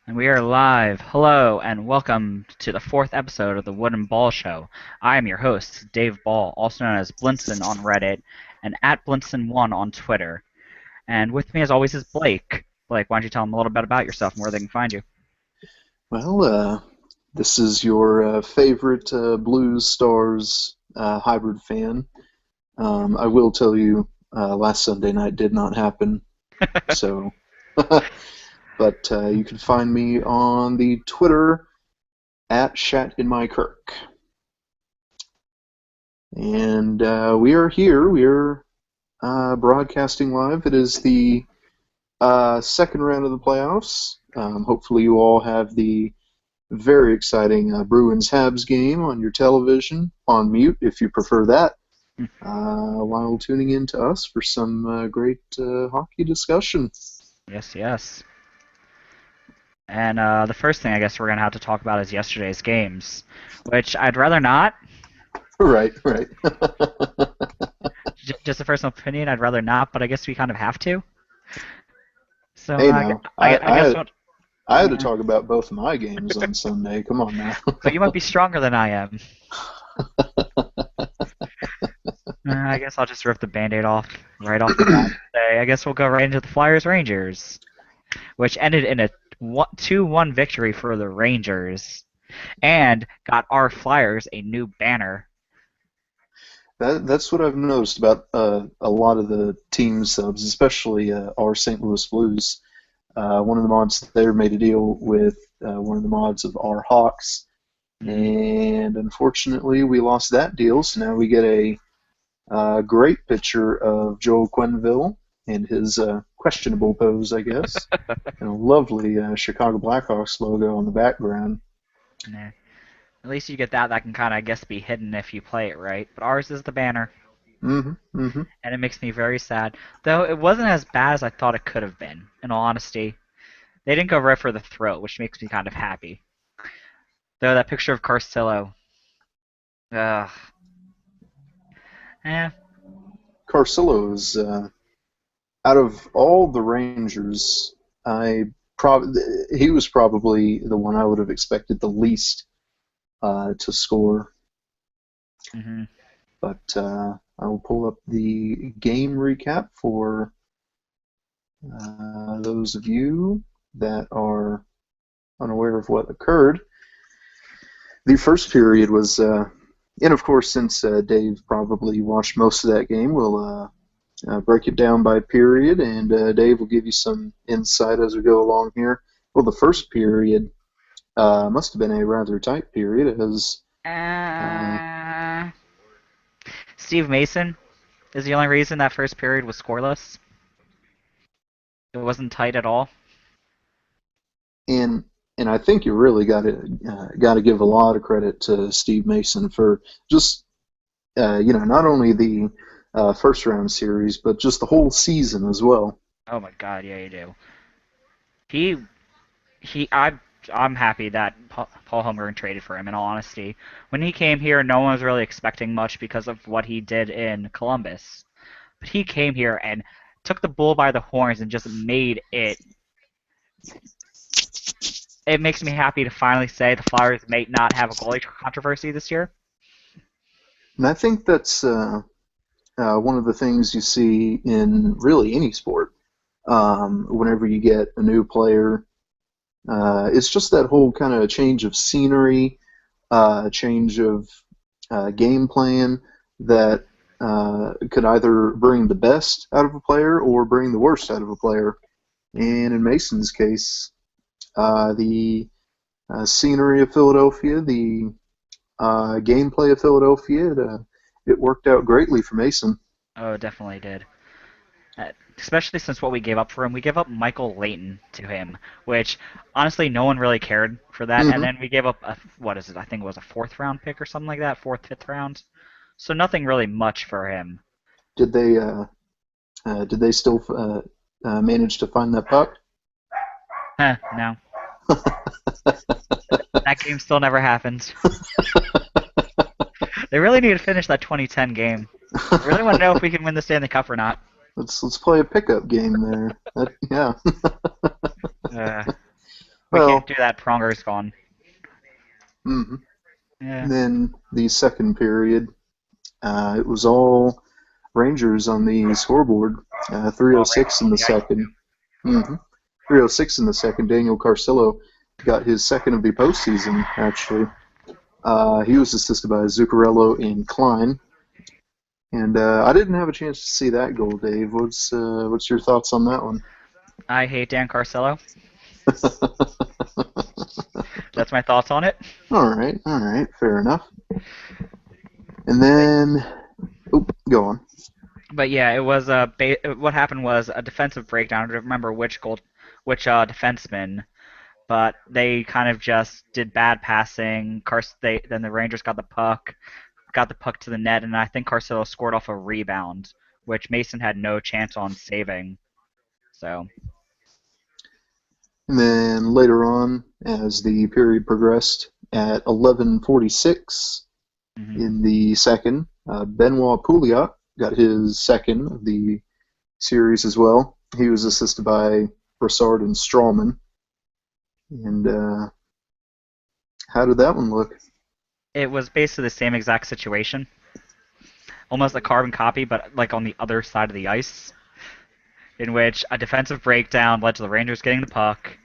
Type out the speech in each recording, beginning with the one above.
And we are live. Hello, and welcome to the fourth episode of the Wooden Ball Show. I am your host, Dave Ball, also known as Blinson on Reddit, and at Blinson1 on Twitter. And with me, as always, is Blake. Blake, why don't you tell them a little bit about yourself and where they can find you? This is your favorite Blues Stars hybrid fan. I will tell you, last Sunday night did not happen, so. But you can find me on the Twitter at ShatInMyKirk. And we are here. We are broadcasting live. It is the second round of the playoffs. Hopefully you all have the very exciting Bruins-Habs game on your television, on mute if you prefer that, while tuning in to us for some great hockey discussion. Yes, yes. And the first thing I guess we're going to have to talk about is yesterday's games, which I'd rather not. Right. Just a personal opinion, I'd rather not, but I guess we kind of have to. So Hey, now, I guess what. I had to talk about both of my games on Sunday. Come on now. But you might be stronger than I am. I guess I'll just rip the Band-Aid off right off the bat today. I guess we'll go right into the Flyers-Rangers, which ended in a 2-1 victory for the Rangers, and got our Flyers a new banner. That's what I've noticed about a lot of the team subs, especially our St. Louis Blues. One of the mods there made a deal with one of the mods of our Hawks, and unfortunately we lost that deal, so now we get a great picture of Joel Quenneville and his questionable pose, I guess, and a lovely Chicago Blackhawks logo on the background. Nah. At least you get that. That can kind of, I guess, be hidden if you play it right. But ours is the banner. Mm-hmm. And it makes me very sad. Though it wasn't as bad as I thought it could have been, in all honesty. They didn't go right for the throat, which makes me kind of happy. Though that picture of Carcillo. Ugh. Eh. Carcillo is, out of all the Rangers, he was probably the one I would have expected the least to score. Mm-hmm. But I will pull up the game recap for those of you that are unaware of what occurred. The first period was, and of course, since Dave probably watched most of that game, we'll break it down by period, and Dave will give you some insight as we go along here. Well, the first period must have been a rather tight period, as Steve Mason is the only reason that first period was scoreless. It wasn't tight at all. And I think you really got to give a lot of credit to Steve Mason for just not only the first round series, but just the whole season as well. Oh my God, yeah, you do. I'm happy that Paul Holmgren traded for him. In all honesty, when he came here, no one was really expecting much because of what he did in Columbus. But he came here and took the bull by the horns and just made it. It makes me happy to finally say the Flyers may not have a goalie controversy this year. And I think that's one of the things you see in really any sport. Whenever you get a new player, it's just that whole kind of change of scenery, change of game plan that could either bring the best out of a player or bring the worst out of a player. And in Mason's case, the scenery of Philadelphia, the gameplay of Philadelphia, it worked out greatly for Mason. Oh, it definitely did. Especially since what we gave up for him. We gave up Michael Leighton to him, which honestly no one really cared for that. Mm-hmm. And then we gave up I think it was a fourth round pick or something like that, fifth round. So nothing really much for him. Did they still manage to find that puck? No. That game still never happened. They really need to finish that 2010 game. I really want to know if we can win the Stanley Cup or not. Let's play a pickup game there. Yeah. We Well, do that. Pronger's gone. hmm Yeah. And then the second period, it was all Rangers on the scoreboard. All 306 Rangers in on the the ice too. second. Mm-hmm. 306 in the second. Daniel Carcillo got his second of the postseason, actually. He was assisted by Zuccarello and Klein. And I didn't have a chance to see that goal, Dave. What's your thoughts on that one? I hate Dan Carcillo. That's my thoughts on it. All right, fair enough. And then, go on. But yeah, it was what happened was a defensive breakdown. I don't remember which defenseman, but they kind of just did bad passing. Then the Rangers got the puck to the net, and I think Carcillo scored off a rebound, which Mason had no chance on saving. So. And then later on, as the period progressed, at 11:46 Mhm. in the second, Benoit Pouliot got his second of the series as well. He was assisted by Brassard and Strawman. And how did that one look? It was basically the same exact situation, almost a carbon copy, but like on the other side of the ice, in which a defensive breakdown led to the Rangers getting the puck.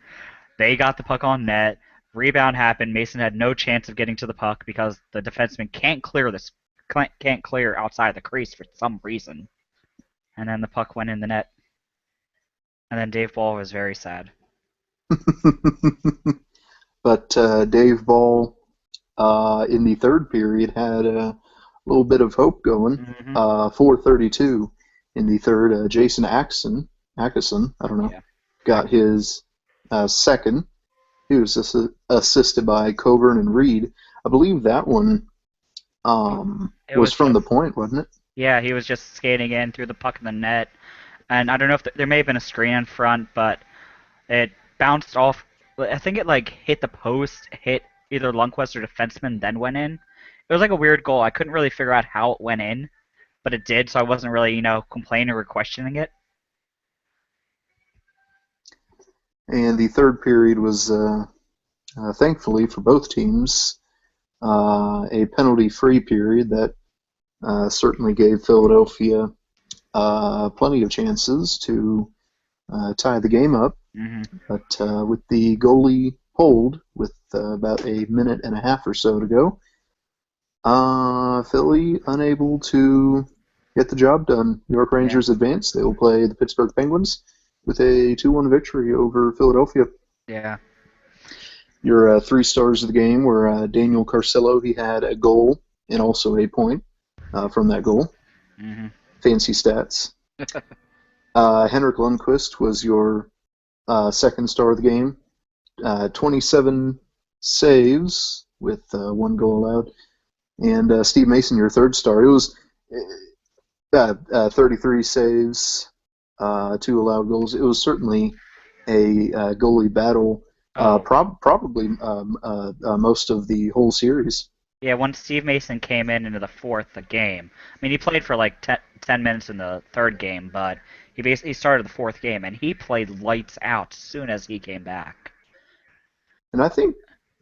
They got the puck on net. Rebound happened. Mason had no chance of getting to the puck because the defenseman can't clear outside the crease for some reason. And then the puck went in the net. And then Dave Ball was very sad. But Dave Ball in the third period had a little bit of hope going. Mm-hmm. 4:32 in the third. Jason Ackson, I don't know, got his second. He was assisted by Coburn and Reed. I believe that one was from the point, wasn't it? Yeah, he was just skating in, threw the puck in the net. And I don't know if there may have been a screen in front, but it bounced off. I think it like hit the post, hit either Lundqvist or defenseman, then went in. It was like a weird goal. I couldn't really figure out how it went in, but it did, so I wasn't really, complaining or questioning it. And the third period was, thankfully for both teams, a penalty-free period that certainly gave Philadelphia plenty of chances to tie the game up. Mm-hmm. But with the goalie pulled with about a minute and a half or so to go, Philly unable to get the job done. New York Rangers advance. They will play the Pittsburgh Penguins with a 2-1 victory over Philadelphia. Yeah. Your three stars of the game were Daniel Carcillo. He had a goal and also a point from that goal. Mm-hmm. Fancy stats. Henrik Lundqvist was your second star of the game. 27 saves with one goal allowed. And Steve Mason, your third star. It was 33 saves, 2 allowed goals. It was certainly a goalie battle, probably most of the whole series. Yeah, when Steve Mason came into the fourth game, I mean, he played for like 10 minutes in the third game, but he started the fourth game, and he played lights out as soon as he came back. And I think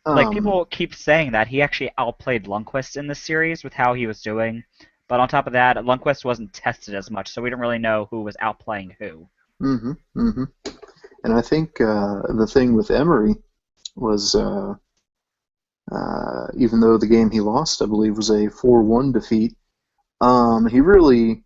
like people keep saying that he actually outplayed Lundqvist in this series with how he was doing, but on top of that, Lundqvist wasn't tested as much, so we don't really know who was outplaying who. Mm-hmm. Mm-hmm. And I think the thing with Emery was, even though the game he lost, I believe, was a 4-1 defeat, he really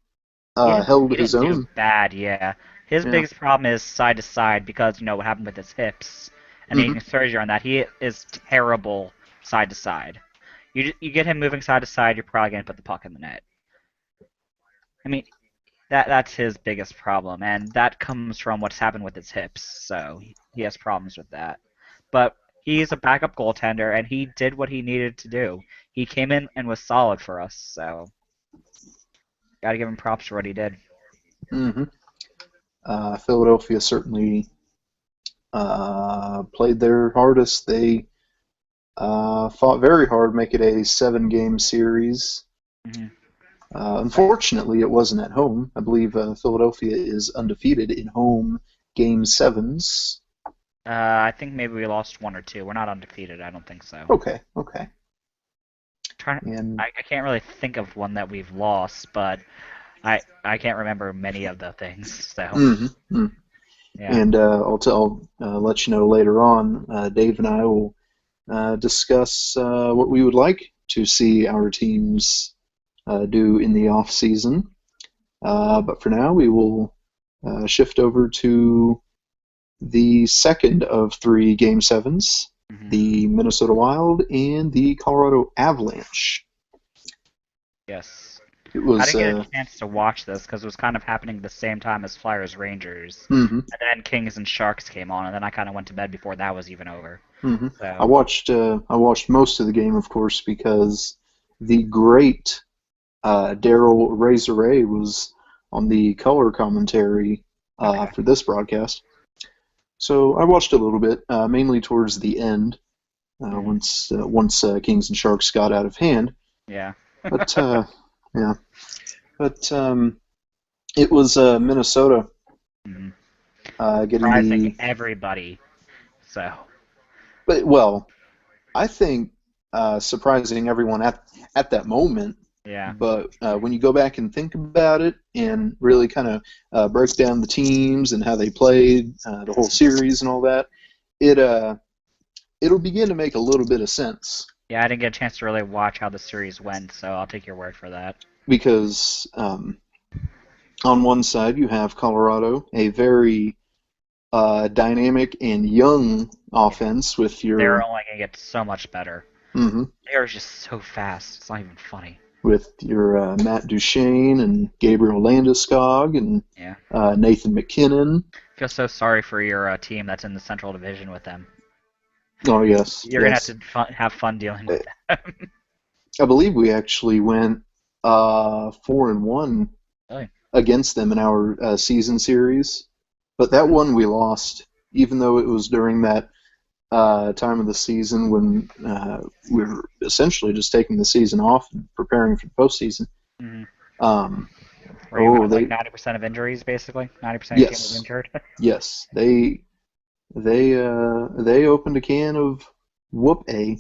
held he his didn't own. Do bad, yeah. His biggest problem is side to side because what happened with his hips and needing surgery on that. He is terrible side to side. You get him moving side to side, you're probably gonna put the puck in the net. I mean, that's his biggest problem, and that comes from what's happened with his hips. So he has problems with that. But he's a backup goaltender, and he did what he needed to do. He came in and was solid for us. So gotta give him props for what he did. Mm-hmm. Philadelphia certainly played their hardest. They fought very hard, make it a 7-game series. Mm-hmm. Unfortunately, it wasn't at home. I believe Philadelphia is undefeated in home game sevens. I think maybe we lost one or two. We're not undefeated. I don't think so. Okay, okay. Trying, And I can't really think of one that we've lost, but I can't remember many of the things. So mhm. yeah. And I'll let you know later on. Dave and I will discuss what we would like to see our teams do in the off season. But for now, we will shift over to the second of three Game Sevens, Hmm. the Minnesota Wild and the Colorado Avalanche. Yes. It I was didn't get a chance to watch this because it was kind of happening the same time as Flyers Rangers, mhm, and then Kings and Sharks came on, and then I kind of went to bed before that was even over. mhm. So I watched most of the game, of course, because the great Daryl Razor was on the color commentary okay. for this broadcast. So I watched a little bit, mainly towards the end, Hmm. once Kings and Sharks got out of hand. Yeah. But yeah, but it was Minnesota Hmm. getting Surprising the. everybody. So But well, I think surprising everyone at that moment. yeah. But when you go back and think about it and really kind of break down the teams and how they played, the whole series and all that, it it'll begin to make a little bit of sense Yeah, I didn't get a chance to really watch how the series went, so I'll take your word for that. because on one side you have Colorado, a very dynamic and young Yeah. offense with They're your only gonna get so much better. mhm, They're just so fast. It's not even funny. Matt Duchene and Gabriel Landeskog and Yeah. Nathan McKinnon. I feel so sorry for your team that's in the Central Division with them. Oh yes, You're gonna have yes. to have fun dealing with them. I believe we actually went 4-1 Really? against them in our season series, but that one we lost, even though it was during that time of the season when we were essentially just taking the season off and preparing for the postseason. Hmm. Um, Where you oh, had like they 90% of injuries, basically. 90% of your team was yes, injured. yes, they opened a can of whoop a.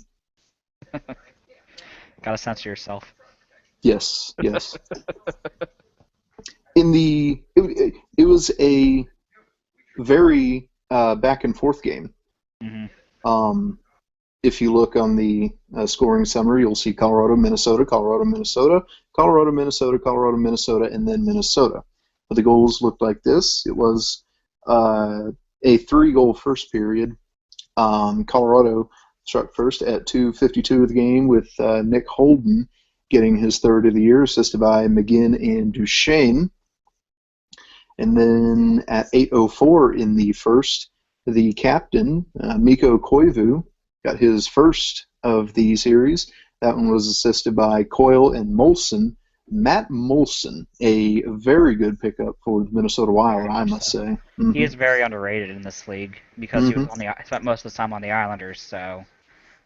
Gotta censor yourself. Yes, yes. It was a very back and forth game. Hmm. Um, if you look on the scoring summary, you'll see Colorado, Minnesota, Colorado, Minnesota, Colorado, Minnesota, Colorado, Minnesota, and then Minnesota. But the goals looked like this. It was a three-goal first period. Colorado struck first at 2:52 of the game with Nick Holden getting his third of the year, assisted by McGinn and Duchesne. And then at 8:04 in the first, the captain, Mikko Koivu, got his first of the series. That one was assisted by Coyle and Molson. Matt Molson, a very good pickup for the Minnesota Wild, Very I much must so. say. He Hmm. is very underrated in this league because he was Hmm. on the spent most of the time on the Islanders. So,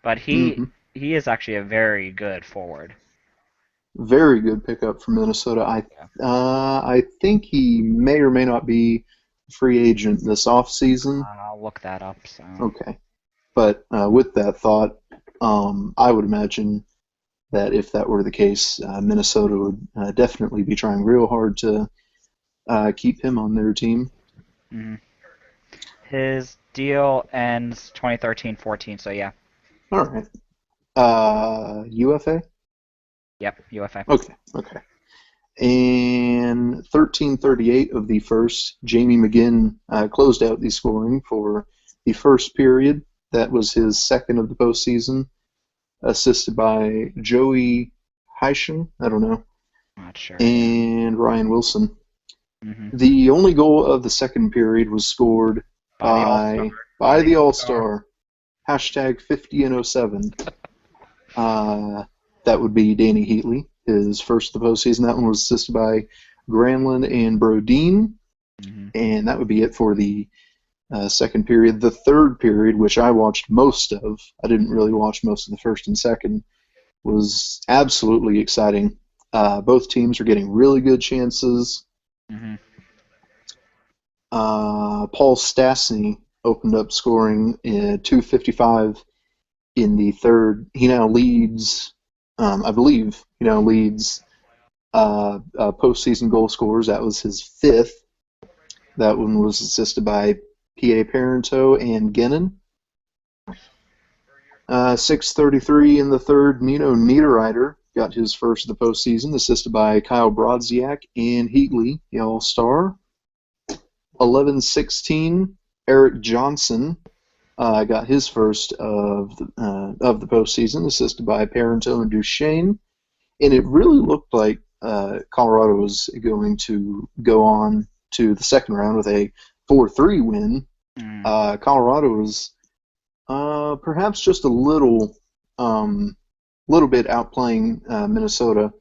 but Hmm. he is actually a very good forward. Very good pickup for Minnesota. Yeah. I think he may or may not be a free agent this offseason. I'll look that up. So. Okay. But with that thought, I would imagine that if that were the case, Minnesota would definitely be trying real hard to keep him on their team. Hmm. His deal ends 2013-14. So yeah. All right. UFA? Yep. UFA. Okay, okay. And 13:38 of the first, Jamie McGinn closed out the scoring for the first period. That was his second of the postseason, assisted by Joey Heischen, I don't know, Not sure. Yeah. and Ryan Wilson. Hmm. The only goal of the second period was scored By the All Star. by By by the the All All Star. Star. Hashtag 50 and 07. Uh, that would be Danny Heatley, his first of the postseason. That one was assisted by Granlund and Brodeen, Hmm. and that would be it for the second period. The third period, which I watched most of, I didn't really watch most of the first and second, was absolutely exciting. Both teams are getting really good chances. Hmm. Paul Stastny opened up scoring 255 in the third. He now leads, I believe, he now leads postseason goal scorers. That was his fifth. That one was assisted by P.A. Parento and Gennon. 6:33 in the third, Nino Niederreiter got his first of the postseason, assisted by Kyle Brodziak and Heatley, the All-Star. 11:16, Eric Johnson got his first of the postseason, assisted by Parento and Duchesne. And it really looked like Colorado was going to go on to the second round with a 4-3 win. Colorado was perhaps just a little bit outplaying Minnesota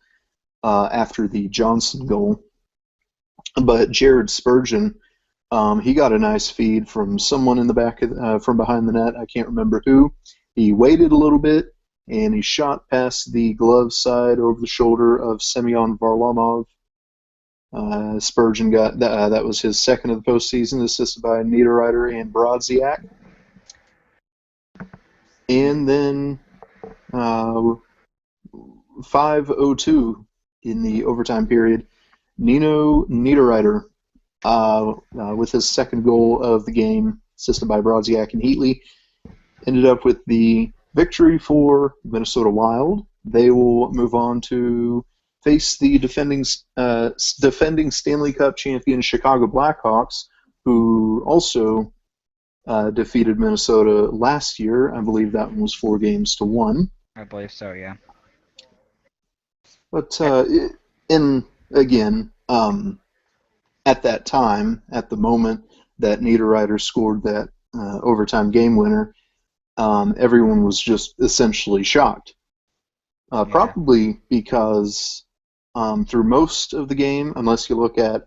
after the Johnson goal. But Jared Spurgeon, he got a nice feed from someone in the back from behind the net. I can't remember who. He waited a little bit, and he shot past the glove side over the shoulder of Semyon Varlamov. Spurgeon got that was his second of the postseason, assisted by Niederreiter and Brodziak. And then 5:02 in the overtime period, Nino Niederreiter with his second goal of the game, assisted by Brodziak and Heatley, ended up with the victory for Minnesota Wild. They will move on to face the defending Stanley Cup champion Chicago Blackhawks, who also defeated Minnesota last year. I believe that one was 4-1. I believe so, yeah. But and again, at that time, at the moment that Niederreiter scored that overtime game winner, everyone was just essentially shocked. Probably because through most of the game, unless you look at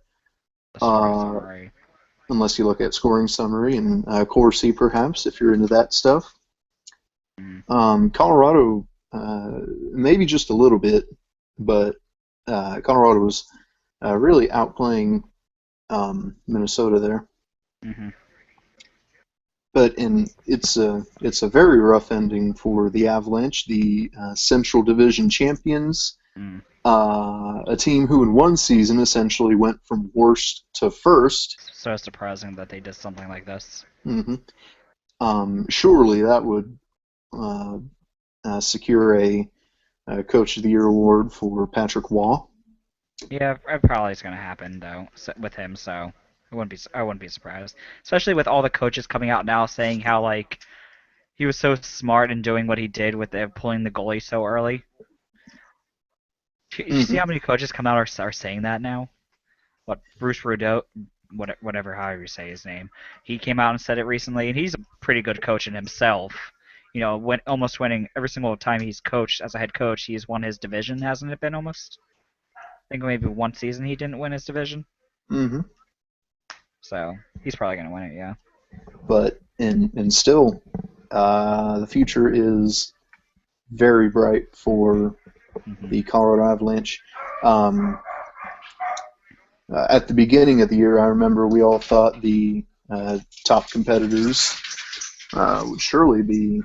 scoring summary and Corsi, perhaps, if you're into that stuff. Colorado, maybe just a little bit, but Colorado was really outplaying Minnesota there. Mm-hmm. But it's a very rough ending for the Avalanche, the Central Division champions. A team who in one season essentially went from worst to first. So surprising that they did something like this. Mm-hmm. Surely that would secure a Coach of the Year award for Patrick Waugh. Yeah, it probably is going to happen though with him. So I wouldn't be surprised, especially with all the coaches coming out now saying how like he was so smart in doing what he did with pulling the goalie so early. You see how many coaches come out are saying that now? What, Bruce Rudeau, whatever, however you say his name, he came out and said it recently, and he's a pretty good coach in himself. You know, almost winning every single time he's coached as a head coach, he's won his division, hasn't it been almost? I think maybe one season he didn't win his division. Mm-hmm. So he's probably gonna win it, yeah. But and still, the future is very bright for the Colorado Avalanche. At the beginning of the year, I remember we all thought the top competitors would surely be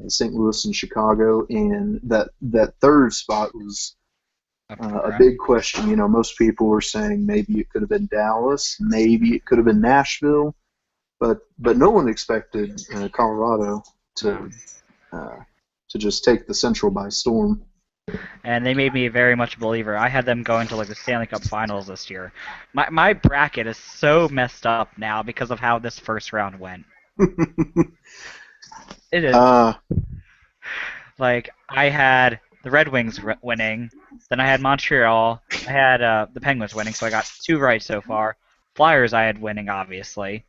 St. Louis and Chicago, and that third spot was a big question. You know, most people were saying maybe it could have been Dallas, maybe it could have been Nashville, but no one expected Colorado to just take the Central by storm. And they made me very much a believer. I had them going to like the Stanley Cup Finals this year. My bracket is so messed up now because of how this first round went. It is. Like, I had the Red Wings winning, then I had Montreal, I had the Penguins winning, so I got 2 right so far. Flyers I had winning, obviously.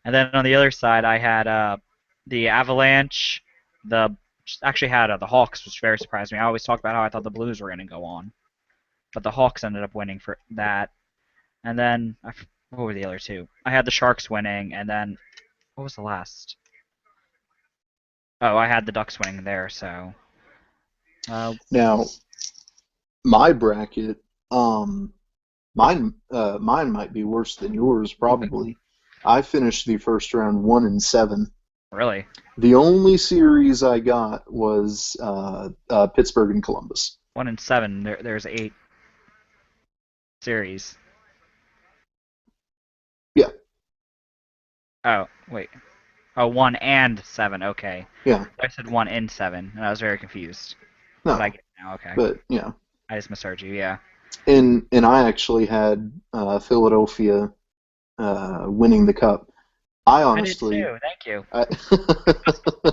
And then on the other side, I had the Avalanche, actually had the Hawks, which very surprised me. I always talked about how I thought the Blues were going to go on. But the Hawks ended up winning for that. And then, what were the other two? I had the Sharks winning, and then, what was the last? Oh, I had the Ducks winning there, so. Now, my bracket, mine might be worse than yours, probably. I finished the first round 1-7. Really? The only series I got was Pittsburgh and Columbus. 1-7. There's 8 series. Yeah, Oh, wait. Oh, 1-7. Okay. yeah, I said 1-7, and I was very confused. But I no, get it now. Okay. but yeah, I just misheard you. Yeah. and I actually had Philadelphia winning the cup. I I did honestly, too. Thank you. I,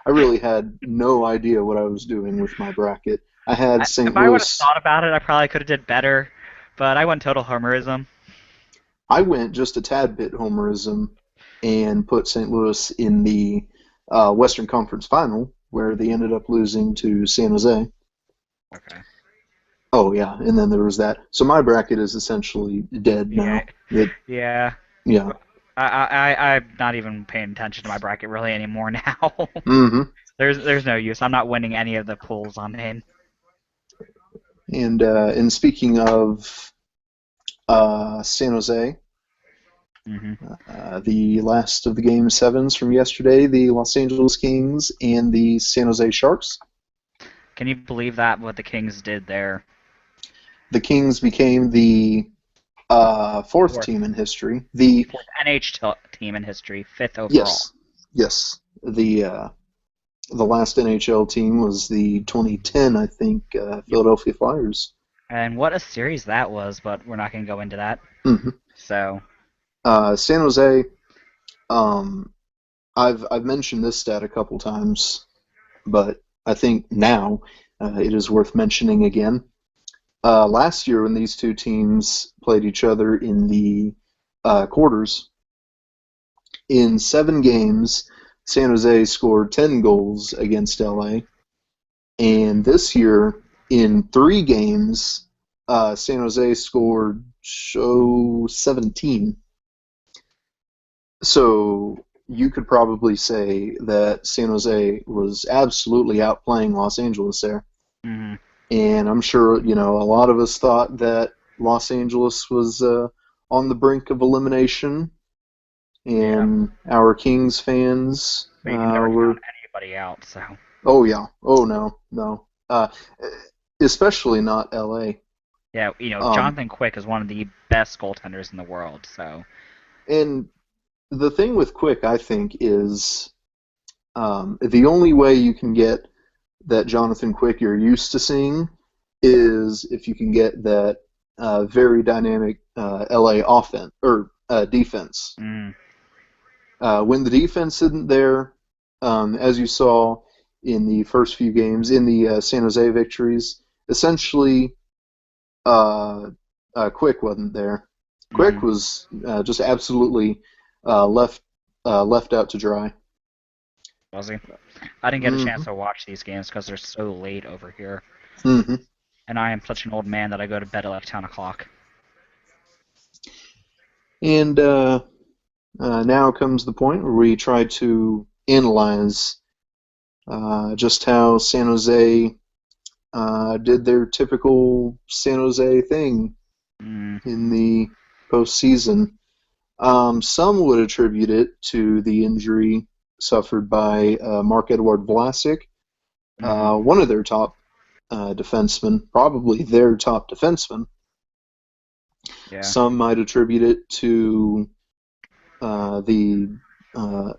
I really had no idea what I was doing with my bracket. I had If St. I would have Louis. thought about it, I probably could have did better. But I went total homerism. I went just a tad bit homerism and put St. Louis in the Western Conference Final, where they ended up losing to San Jose. Okay. Oh yeah, and then there was that. So my bracket is essentially dead Yeah. now. Yeah. Yeah. I'm not even paying attention to my bracket really anymore now. Mm-hmm. There's no use. I'm not winning any of the pools I'm in. And speaking of San Jose, Hmm. the last of the game sevens from yesterday, the Los Angeles Kings and the San Jose Sharks. Can you believe that what the Kings did there? The Kings became the fourth Fourth, team in history. The fourth NHL team in history, 5th overall. yes, yes. The last NHL team was the 2010, I think, Yep. Philadelphia Flyers. And what a series that was, but we're not going to go into that. Mm-hmm. So, San Jose. Um, I've mentioned this stat a couple times, but I think now it is worth mentioning again. Last year, when these two teams played each other in the quarters, in 7 games, San Jose scored 10 goals against LA. And this year, in 3 games, San Jose scored 17. So you could probably say that San Jose was absolutely outplaying Los Angeles there. mm-hmm. And I'm sure, a lot of us thought that Los Angeles was on the brink of elimination, Yeah. and our Kings fans But you can never were, count anybody out, so. oh yeah, oh no, no, especially not LA. Yeah, Um, Jonathan Quick is one of the best goaltenders in the world, so. and the thing with Quick, I think, is the only way you can get that Jonathan Quick you're used to seeing is if you can get that very dynamic LA offense or defense. Mm, When the defense isn't there, as you saw in the first few games in the San Jose victories, essentially Quick wasn't there. Quick mm, was just absolutely left out to dry. was he? I didn't get a chance Mm-hmm. to watch these games because they're so late over here. Mm-hmm. And I am such an old man that I go to bed at like 10 o'clock. And now comes the point where we try to analyze just how San Jose did their typical San Jose thing Mm, in the postseason. Some would attribute it to the injury suffered by Marc-Edouard Vlasic, mm, one of their top defensemen, probably their top defenseman. yeah. Some might attribute it to the uh,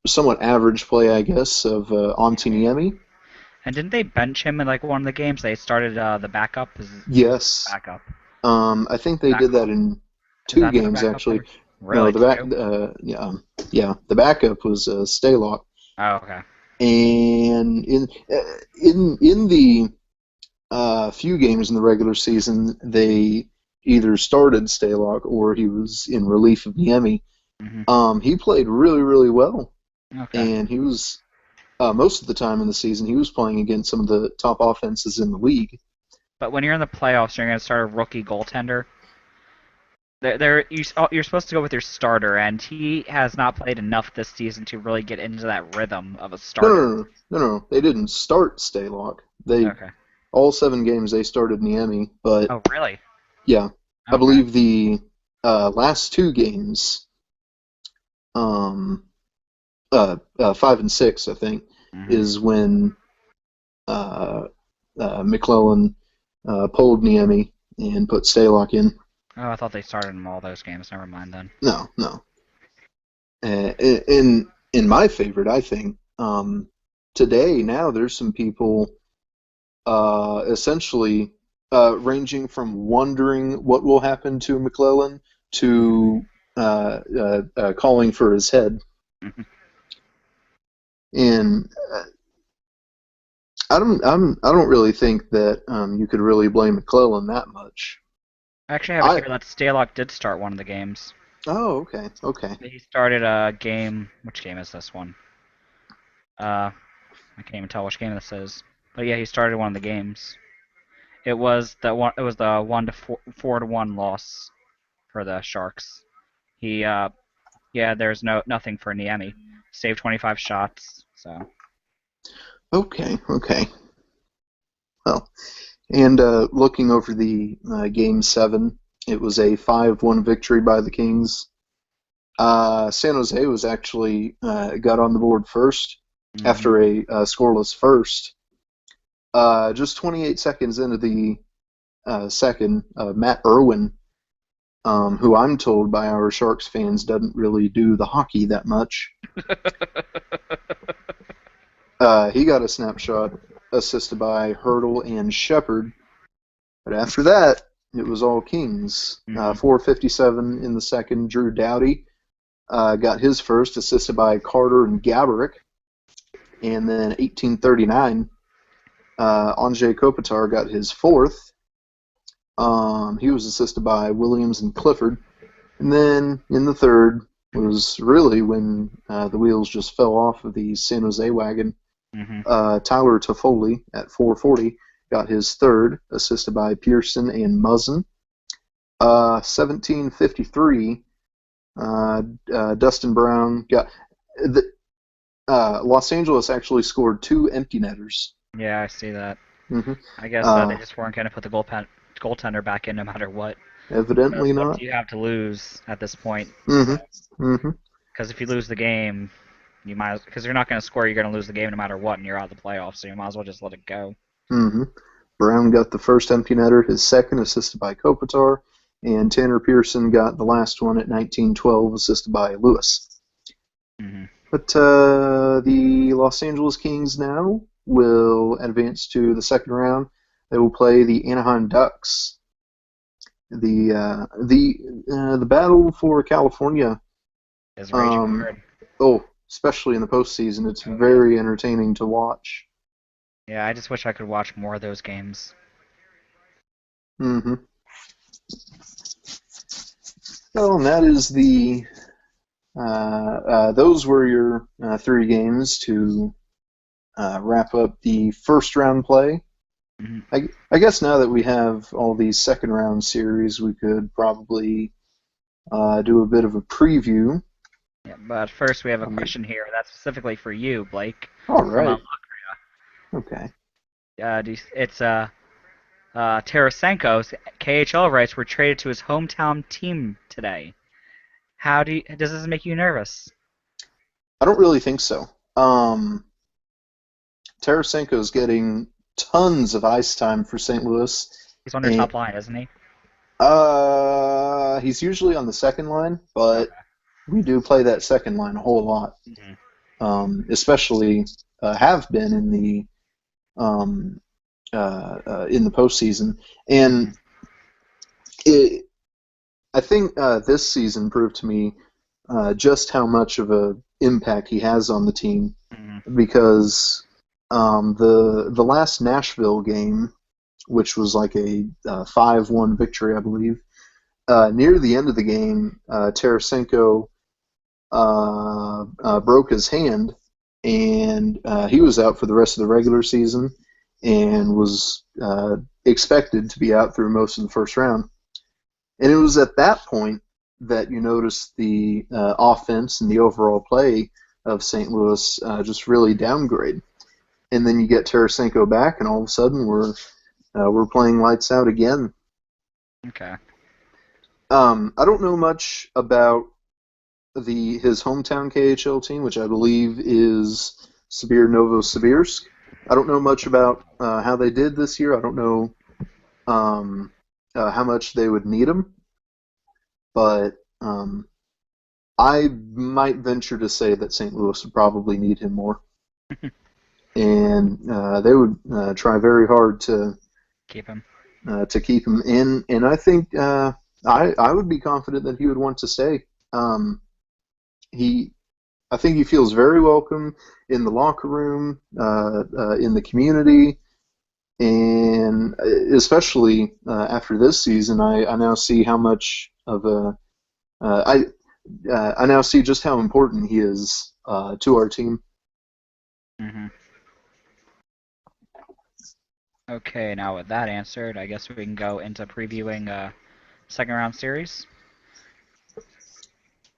somewhat average play, I guess, of Antiniemi. And didn't they bench him in like one of the games? They started the backup. Yes, Backup. I think they Back did that in Is 2 that their games backup? actually. No, Really? the back, Too? yeah, the backup was Stalock, Oh, okay. and in the few games in the regular season, they either started Stalock or he was in relief of Niemi. Hmm. He played really, really well, Okay. and he was most of the time in the season he was playing against some of the top offenses in the league. But when you're in the playoffs, you're going to start a rookie goaltender. You're supposed to go with your starter, and he has not played enough this season to really get into that rhythm of a No, no, starter. no, no, no. They didn't start Stalock. They Okay. all 7 games they started Niemi, but Oh, really? yeah, I Okay. believe the last 2 games um, 5 and 6, I think, Hmm. is when uh, McClellan pulled Niemi and put Staylock in. Oh, I thought they started in all those games. Never mind then. No, no. In my favorite, I think today now there's some people essentially ranging from wondering what will happen to McClellan to calling for his head. Mhm. And I don't really think that you could really blame McClellan that much. I actually have it I here that Stalock did start one of the games. Oh, okay, okay. He started a game. Which game is this one? I can't even tell which game this is. But yeah, he started one of the games. It was the one. It was the 4-1 loss for the Sharks. He yeah, there's nothing for Niemi. Saved 25 shots. So Okay, okay. Well, and looking over the game seven, it was a 5-1 victory by the Kings. San Jose was actually got on the board first hmm after a scoreless first. Just 28 seconds into the second, Matt Irwin, who I'm told by our Sharks fans doesn't really do the hockey that much, he got a snapshot assisted by Hurdle and Shepard. But after that, it was all Kings. hmm 4:57 in the second, Drew Doughty got his first, assisted by Carter and Gaborik. And then 18:39, Anze Kopitar got his fourth. He was assisted by Williams and Clifford. And then in the third was really when the wheels just fell off of the San Jose wagon. hmm Tyler Toffoli at 4:40 got his third, assisted by Pearson and Muzzin. 17:53, Dustin Brown got the Los Angeles actually scored two empty netters. Yeah, I see that. Hmm I guess they Uh, just weren't going to put the goaltender back in no matter what. Evidently Because what not. do you have to lose at this point? Hmm hmm Because if you lose the game, you might because you're not going to score. You're going to lose the game no matter what, and you're out of the playoffs. So you might as well just let it go. hmm Brown got the first empty netter, his second, assisted by Kopitar, and Tanner Pearson got the last one at 19:12, assisted by Lewis. Hmm But the Los Angeles Kings now will advance to the second round. They will play the Anaheim Ducks. The battle for California. Is raging Um, hard. especially in the postseason, it's Oh yeah. very entertaining to watch. Yeah, I just wish I could watch more of those games. Hmm Well, and that is the those were your three games to wrap up the first round play. Hmm I guess now that we have all these second round series, we could probably do a bit of a preview. Yeah, but first we have a Um, question here that's specifically for you, Blake, all from right. Okay. it's Tarasenko's KHL rights were traded to his hometown team today. Does this make you nervous? I don't really think so. Tarasenko is getting tons of ice time for St. Louis, He's on your and top line, isn't he? he's usually on the second line, but Okay. we do play that second line a whole lot, Mhm. especially have been um, in the postseason, and Mhm. it, I think this season proved to me just how much of a impact he has on the team Mhm. because the last Nashville game, which was like a 5-1 victory, I believe. Near the end of the game, Tarasenko broke his hand, and he was out for the rest of the regular season and was expected to be out through most of the first round. And it was at that point that you noticed the offense and the overall play of St. Louis just really downgrade. And then you get Tarasenko back, and all of a sudden we're playing lights out again. Okay. I don't know much about the his hometown KHL team, which I believe is Sibir Novosibirsk. I don't know much about how they did this year. I don't know how much they would need him, but I might venture to say that St. Louis would probably need him more, and they would try very hard Keep him. to keep him in. And I think I would be confident that he would want to stay. He I think he feels very welcome in the locker room, in the community, and especially after this season, I now see how much of a I now see just how important he is to our team. Hmm. Okay, now with that answered, I guess we can go into previewing second round series.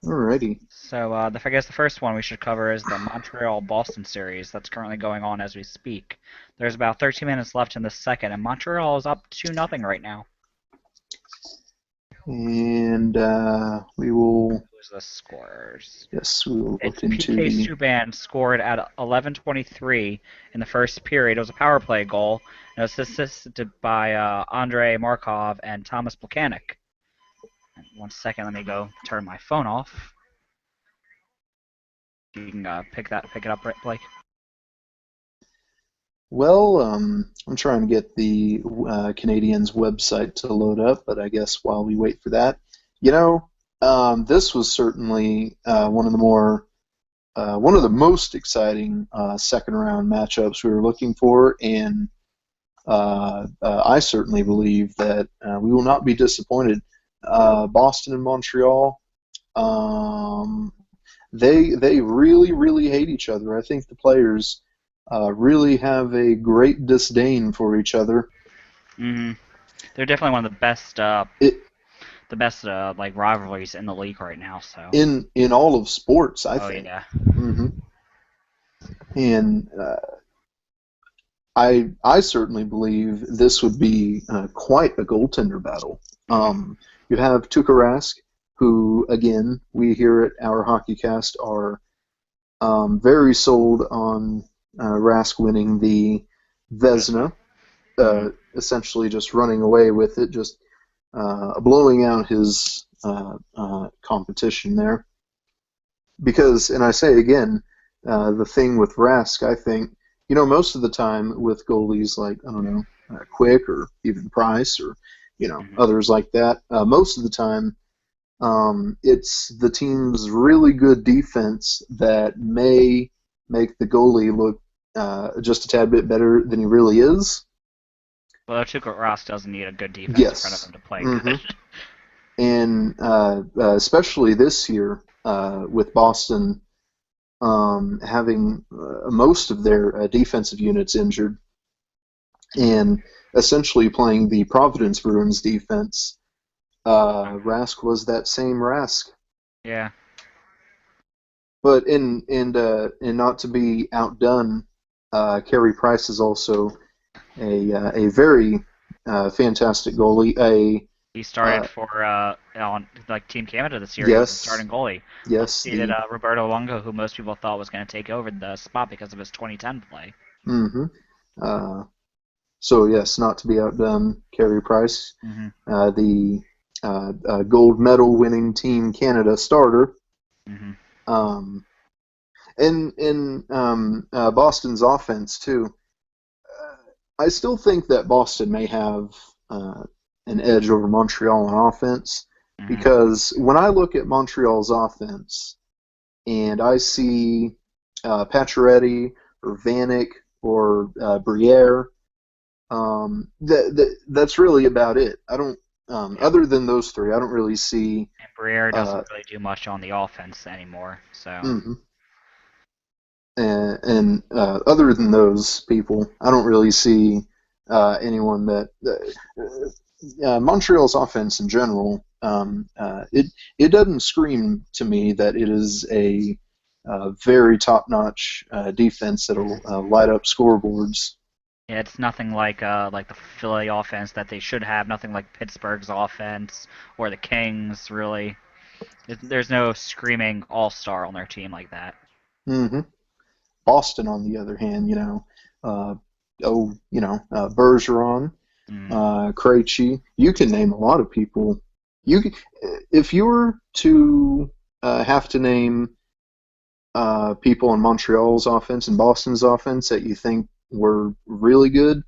Alrighty. So I guess the first one we should cover is the Montreal-Boston series that's currently going on as we speak. There's about 13 minutes left in the second, and Montreal is up 2-0 right now. And we will. Who's the scorers? Yes, we will It's look into PK the. Subban scored at 11:23 in the first period. It was a power play goal, and it was assisted by Andrei Markov and Thomas Plekanec. 1 second, let me go turn my phone off. You can pick it up, Blake. Well, I'm trying to get the Canadiens website to load up, but I guess while we wait for that, this was certainly one of the most exciting second round matchups we were looking for, and I certainly believe that we will not be disappointed. Boston and Montreal, they really really hate each other. I think the players really have a great disdain for each other. Mm-hmm. They're definitely one of It, the best like rivalries in the league right now. So in all of sports, I oh think. yeah. Hmm. And I certainly believe this would be quite a goaltender battle. You have Tuukka Rask, who again we here at our HockeyCast are very sold on Rask winning the Vezina, essentially just running away with it, just blowing out his competition there. Because, and I say again, the thing with Rask, I think, most of the time with goalies like, I don't know, Quick or even Price or, others like that, most of the time it's the team's really good defense that may make the goalie look just a tad bit better than he really is. Well, Tuukka Rask doesn't need a good defense in front of Yes. him to play Mm-hmm. good. And especially this year with Boston having most of their defensive units injured and essentially playing the Providence Bruins defense, Rask was that same Rask. Yeah. But and not to be outdone, Carey Price is also a very fantastic goalie. He started for on like Team Canada this year. Yes, He was the starting goalie. yes, Succeeded Roberto Luongo, who most people thought was going to take over the spot because of his 2010 play. Mm-hmm. So yes, not to be outdone, Carey Price, the gold medal winning Team Canada starter. Mm-hmm. And in Boston's offense too, I still think that Boston may have an edge over Montreal on offense because when I look at Montreal's offense and I see Pacioretty or Vanek or Briere, that's really about it. I don't. Other than those three, I don't really see. And Briere doesn't really do much on the offense anymore. So. Mm-hmm. And other than those people, I don't really see anyone that Montreal's offense in general. It doesn't scream to me that it is a very top-notch defense that'll light up scoreboards. Yeah, it's nothing like the Philly offense that they should have. Nothing like Pittsburgh's offense or the Kings, really. There's no screaming all-star on their team like that. Hmm. Boston, on the other hand, uh, Bergeron, Mm, Krejci. You can name a lot of people. If you were to have to name people on Montreal's offense and Boston's offense that you think were really good,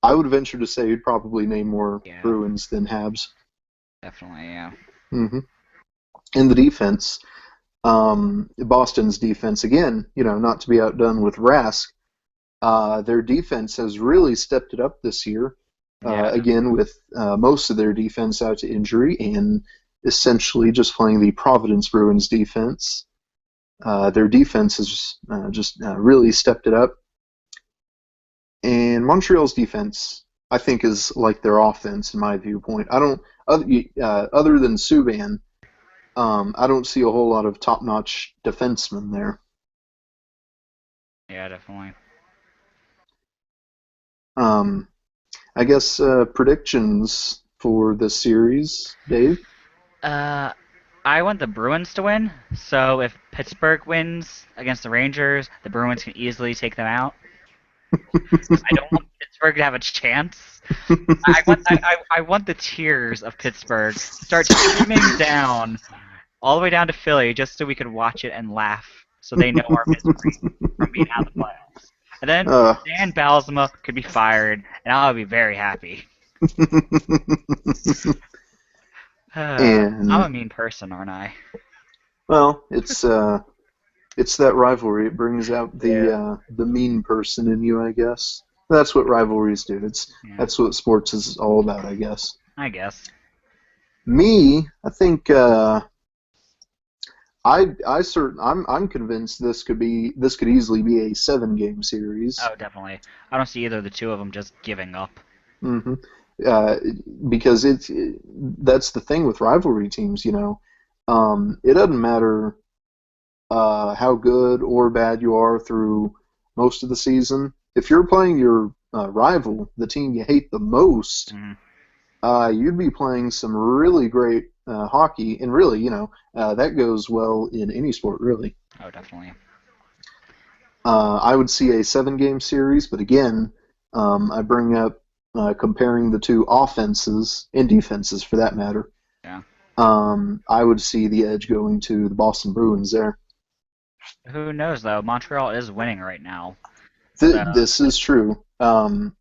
I would venture to say you'd probably name more yeah, Bruins than Habs. definitely, yeah. Hmm. In the defense, Boston's defense, again, not to be outdone with Rask, their defense has really stepped it up this year. Yeah, Again, with most of their defense out to injury and essentially just playing the Providence Bruins defense. Their defense has just really stepped it up. And Montreal's defense, I think, is like their offense in my viewpoint. I don't, other than Subban, I don't see a whole lot of top-notch defensemen there. yeah, definitely. Um, I guess predictions for this series, Dave. Uh, I want the Bruins to win. So if Pittsburgh wins against the Rangers, the Bruins can easily take them out. I don't want Pittsburgh to have a chance. I want the tears of Pittsburgh to start streaming down all the way down to Philly just so we could watch it and laugh so they know our misery from being out of the playoffs. And then uh, Dan Balsama could be fired, and I'll be very happy. I'm a and mean person, aren't I? well, it's that rivalry. It brings out Yeah. the mean person in you, I guess. That's what rivalries do. Yeah, That's what sports is all about, I guess. I guess. Me, I think I'm convinced this could easily be a 7 game series. Oh, definitely. I don't see either of the two of them just giving up. Hmm. Uh, because that's the thing with rivalry teams. It doesn't matter how good or bad you are through most of the season. If you're playing your rival, the team you hate the most, Hmm. you'd be playing some really great hockey, and really, that goes well in any sport, really. Oh, definitely. I would see a 7 game series, but again, I bring up comparing the two offenses and defenses for that matter. Yeah. I would see the edge going to the Boston Bruins there. Who knows though? Montreal is winning right now, so This is true. And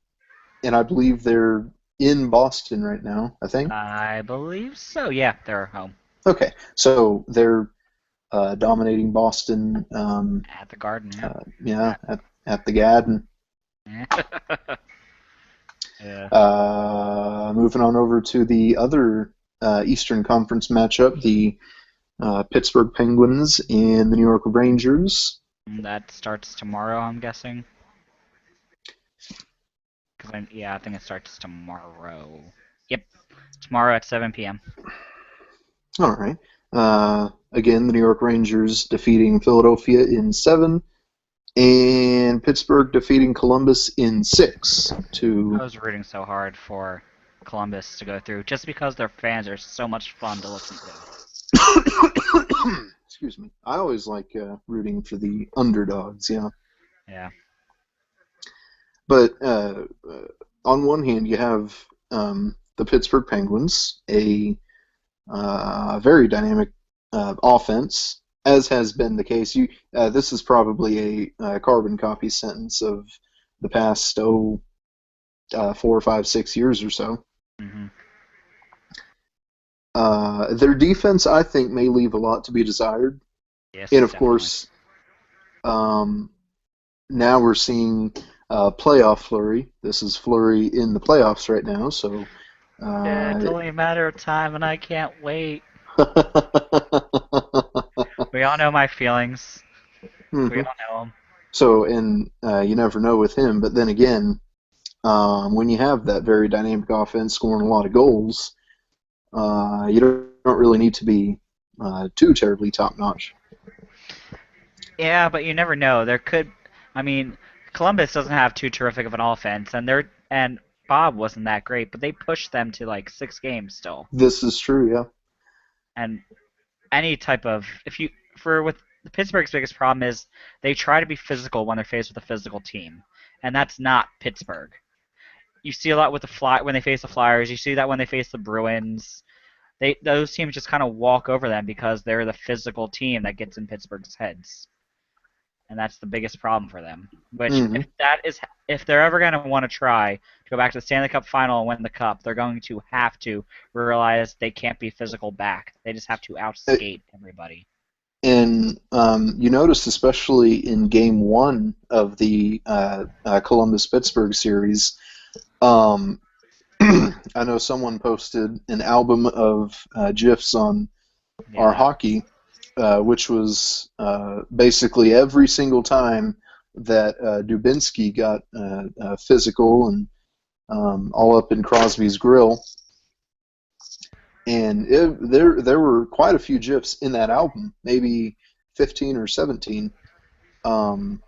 I believe they're in Boston right now, I think. I believe so. Yeah, they're home Okay, so they're dominating Boston, at the Garden. Yeah. yeah, at the Garden. Yeah. Yeah. Moving on over to the other Eastern Conference matchup, the Pittsburgh Penguins and the New York Rangers. That starts tomorrow, I'm guessing. Yeah, I think it starts tomorrow. Yep, tomorrow at 7 p.m. All right. Again, the New York Rangers defeating Philadelphia in 7, and Pittsburgh defeating Columbus in 6 I to. was rooting so hard for Columbus to go through, just because their fans are so much fun to listen Excuse me. I always like rooting for the underdogs, yeah. to. Yeah. But on one hand, you have the Pittsburgh Penguins, a very dynamic offense, as has been the case. This is probably a carbon copy sentence of the past 4, 5, 6 years or so. Hmm. Their defense, I think, may leave a lot to be desired, Yes, and of definitely. course, um, now we're seeing playoff Flurry. This is Flurry in the playoffs right now, so. Yeah, it's Uh, only a matter of time, and I can't wait. We all know my feelings. We Mhm. all know them. So, and you never know with him, but then again, when you have that very dynamic offense scoring a lot of goals, you don't really need to be too terribly top notch. Yeah, but you never know. There could, I mean, Columbus doesn't have too terrific of an offense, and Bob wasn't that great, but they pushed them to like 6 games still. This is true, yeah. And any type of if you for with the Pittsburgh's biggest problem is they try to be physical when they're faced with a physical team, and that's not Pittsburgh. You see a lot with the Fly when they face the Flyers. You see that when they face the Bruins. Those teams just kind of walk over them because they're the physical team that gets in Pittsburgh's heads, and that's the biggest problem for them. Which Hmm. if they're ever going to want to try to go back to the Stanley Cup final and win the cup, they're going to have to realize they can't be physical back. They just have to outskate everybody. And you notice, especially in Game One of the Columbus Pittsburgh series, um, I know someone posted an album of gifs on our Yeah, hockey, which was basically every single time that Dubinsky got physical and all up in Crosby's grill. And there were quite a few GIFs in that album, maybe 15 or 17. Um,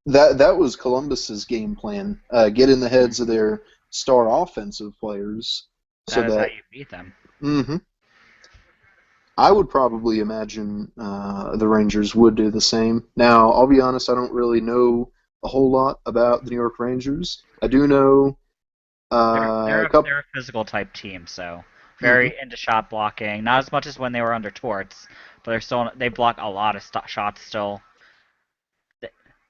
that was Columbus's game plan: get in the heads of their star offensive players, so that is how that. you beat them. Hmm. I would probably imagine the Rangers would do the same. Now, I'll be honest, I don't really know a whole lot about the New York Rangers. I do know a couple. They're a physical type team, so Hmm. very into shot blocking. Not as much as when they were under Torts, but they block a lot of shots still.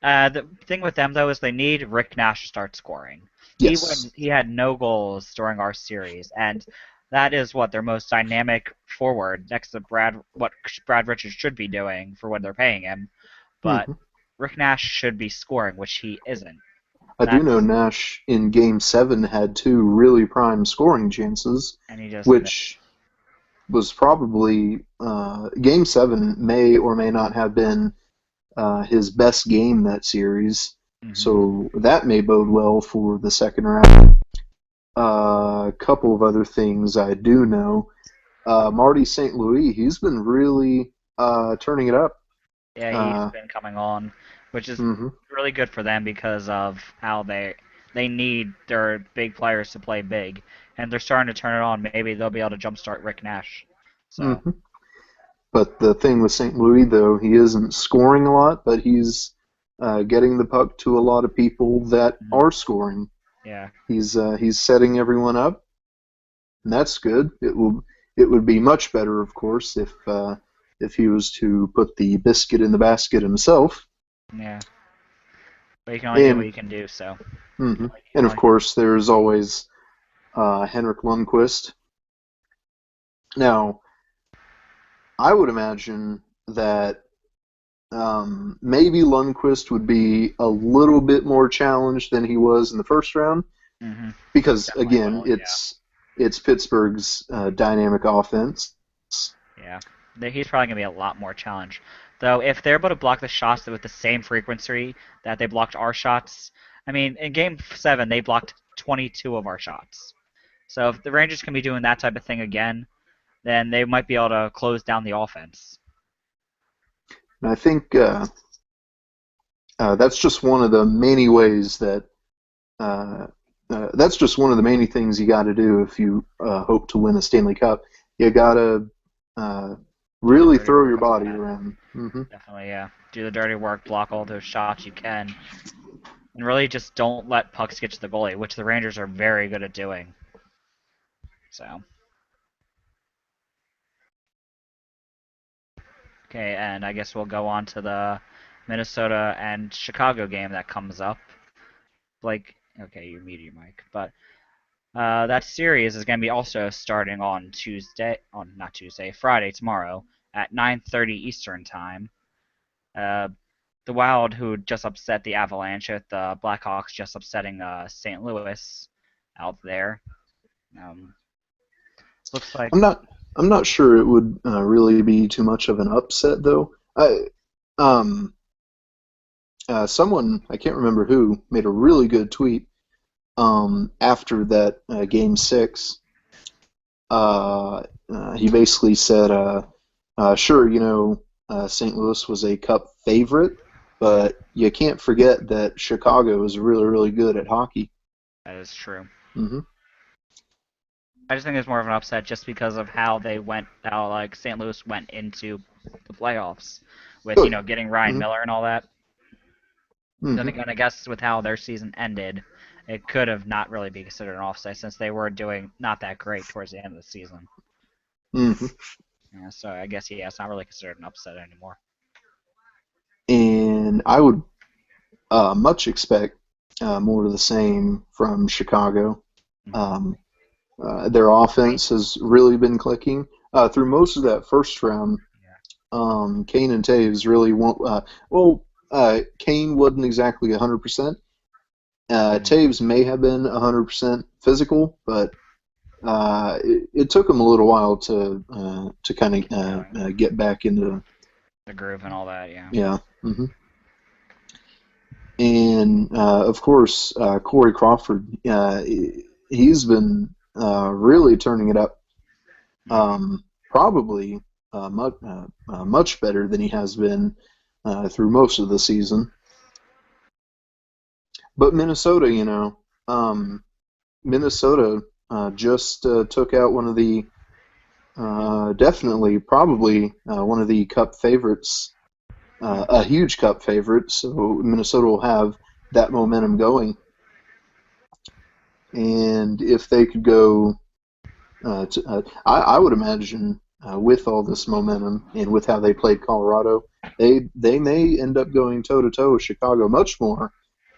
The thing with them though is they need Rick Nash to start scoring. Yes, He had no goals during our series, and that is what their most dynamic forward next to what Brad Richards should be doing for what they're paying him. But hmm Rick Nash should be scoring, which he isn't. I do know That's Nash in Game 7 had two really prime scoring chances, and he just which was probably Game 7 may or may not have been his best game that series. mm-hmm. So that may bode well for the second round. A couple of other things I do know. Marty St. Louis, he's been really turning it up. Yeah, he's Uh, been coming on, which is hmm really good for them because of how they need their big players to play big, and they're starting to turn it on. Maybe they'll be able to jumpstart Rick Nash. So hmm But the thing with St. Louis, though, he isn't scoring a lot, but he's getting the puck to a lot of people that mhm, are scoring. yeah, He's setting everyone up, and that's good. It would be much better, of course, if he was to put the biscuit in the basket himself. yeah, but you can only do what And you can do. So mhm. you can And of only, course, there's always Henrik Lundqvist. Now, I would imagine that maybe Lundqvist would be a little bit more challenged than he was in the first round hmm because definitely again, will. Yeah, it's Pittsburgh's dynamic offense. yeah. He's probably gonna be a lot more challenged. Though if they're able to block the shots with the same frequency that they blocked our shots, I mean, in Game 7 they blocked 22 of our shots. So if the Rangers can be doing that type of thing again, then they might be able to close down the offense. And I think that's just one of the many ways that uh, that's just one of the many things you got to do if you hope to win a Stanley Cup. You got to uh, Do the really dirty throw work your on body that. around. Hmm. Definitely, yeah. Do the dirty work, block all those shots you can, and really just don't let pucks get to the goalie, which the Rangers are very good at doing. So, okay, and I guess we'll go on to the Minnesota and Chicago game that comes up. Blake, okay, you mute your mic, but that series is going to be also starting on not Tuesday, Friday tomorrow at 9:30 Eastern time. Uh, the Wild, who just upset the Avalanche, with the Blackhawks just upsetting St. Louis out there. Um, looks like I'm not. I'm not sure it would really be too much of an upset, though. Um, Someone I can't remember who made a really good tweet after that game 6. He basically said, "Sure, St. Louis was a Cup favorite, but you can't forget that Chicago is really, really good at hockey." that is true. Hmm. I just think it's more of an upset just because of how like St. Louis went into the playoffs with, Oh yeah. getting Ryan Hmm. Miller and all that. Then Hmm. again, I guess with how their season ended, it could have not really be considered an offset since they were doing not that great towards the end of the season. Hmm. Yeah, so I guess, yeah, it's not really considered an upset anymore. And I would much expect more of the same from Chicago. Mm-hmm. Um, their offense has really been clicking through most of that first round. Yeah. Kane and Taves really won't. Kane wasn't exactly 100%. Mm-hmm. Taves may have been 100% physical, but it took him a little while to kind of Get going. get back into The groove and all that, yeah. yeah. And of course, Corey Crawford, he's been really turning it up. Mm-hmm. Probably much better than he has been through most of the season. But Minnesota, Minnesota just took out one of the definitely, probably one of the Cup favorites, a huge Cup favorite. So Minnesota will have that momentum going. And if they could go, I would imagine with all this momentum and with how they played Colorado, they may end up going toe to toe with Chicago much more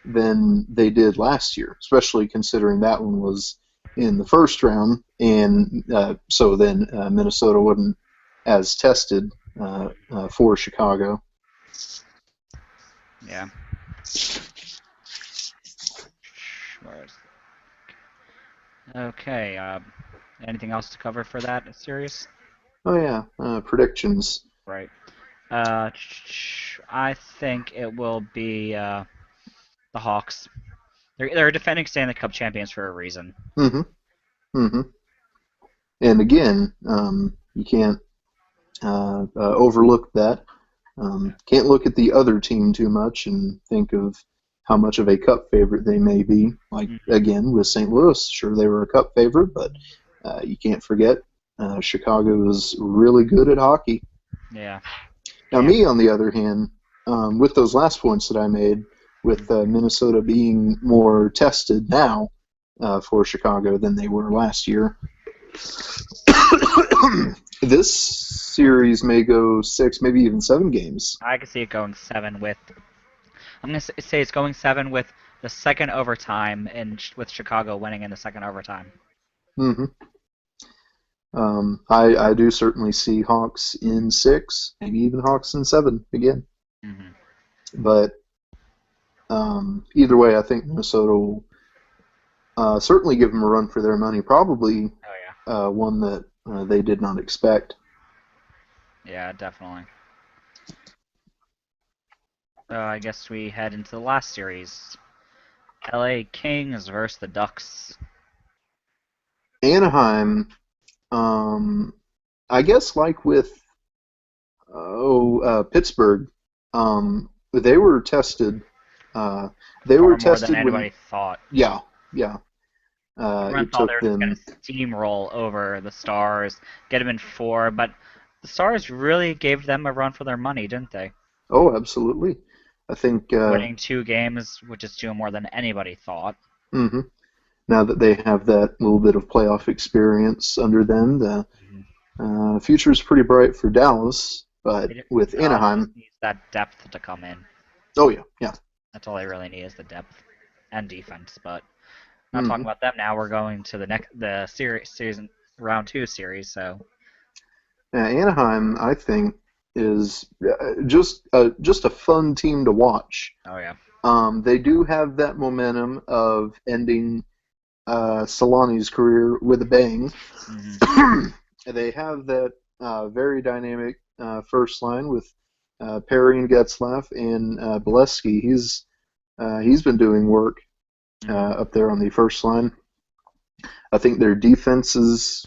than they did last year, especially considering that one was in the first round, and so then Minnesota wasn't as tested for Chicago. Yeah. Where's... Okay, anything else to cover for that series? Oh yeah, predictions. Right. I think it will be the Hawks. They're defending Stanley Cup champions for a reason. Hmm. Hmm. And again, you can't overlook that. Can't look at the other team too much and think of how much of a cup favorite they may be. Like, Mm-hmm. again, with St. Louis, sure, they were a cup favorite, but you can't forget Chicago is really good at hockey. Yeah. Now, Can't. me, on the other hand, with those last points that I made, with Minnesota being more tested now for Chicago than they were last year, this series may go 6, maybe even 7 games. I can see it going 7 with. I'm gonna say it's going 7 with the second overtime and with Chicago winning in the second overtime. Hmm. I do certainly see Hawks in 6, maybe even Hawks in 7 again. Mm-hmm. But either way, I think Minnesota will certainly give them a run for their money. Probably Oh yeah. one that they did not expect. Yeah, definitely. I guess we head into the last series. LA Kings versus the Ducks. Anaheim, I guess, like with Pittsburgh, they were tested. They were Far more than tested when, anybody thought. yeah, yeah. Everyone It thought they took were just going them. to steamroll over the Stars, get them in 4, but the Stars really gave them a run for their money, didn't they? Oh, absolutely. I think Winning 2 games, which is 2 more than anybody thought. mhm. Now that they have that little bit of playoff experience under them, the Mhm. future is pretty bright for Dallas. But with Dallas just Anaheim, needs that depth to come in. oh yeah, yeah. That's all they really need is the depth and defense. But not talking Hmm. about them now. We're going to the season round 2 series. So Anaheim, I think, is just a fun team to watch. oh yeah. They do have that momentum of ending Solani's career with a bang. Hmm. They have that very dynamic first line with Perry and Getzlaff and Bolesky. He's been doing work Hmm. up there on the first line. I think their defense is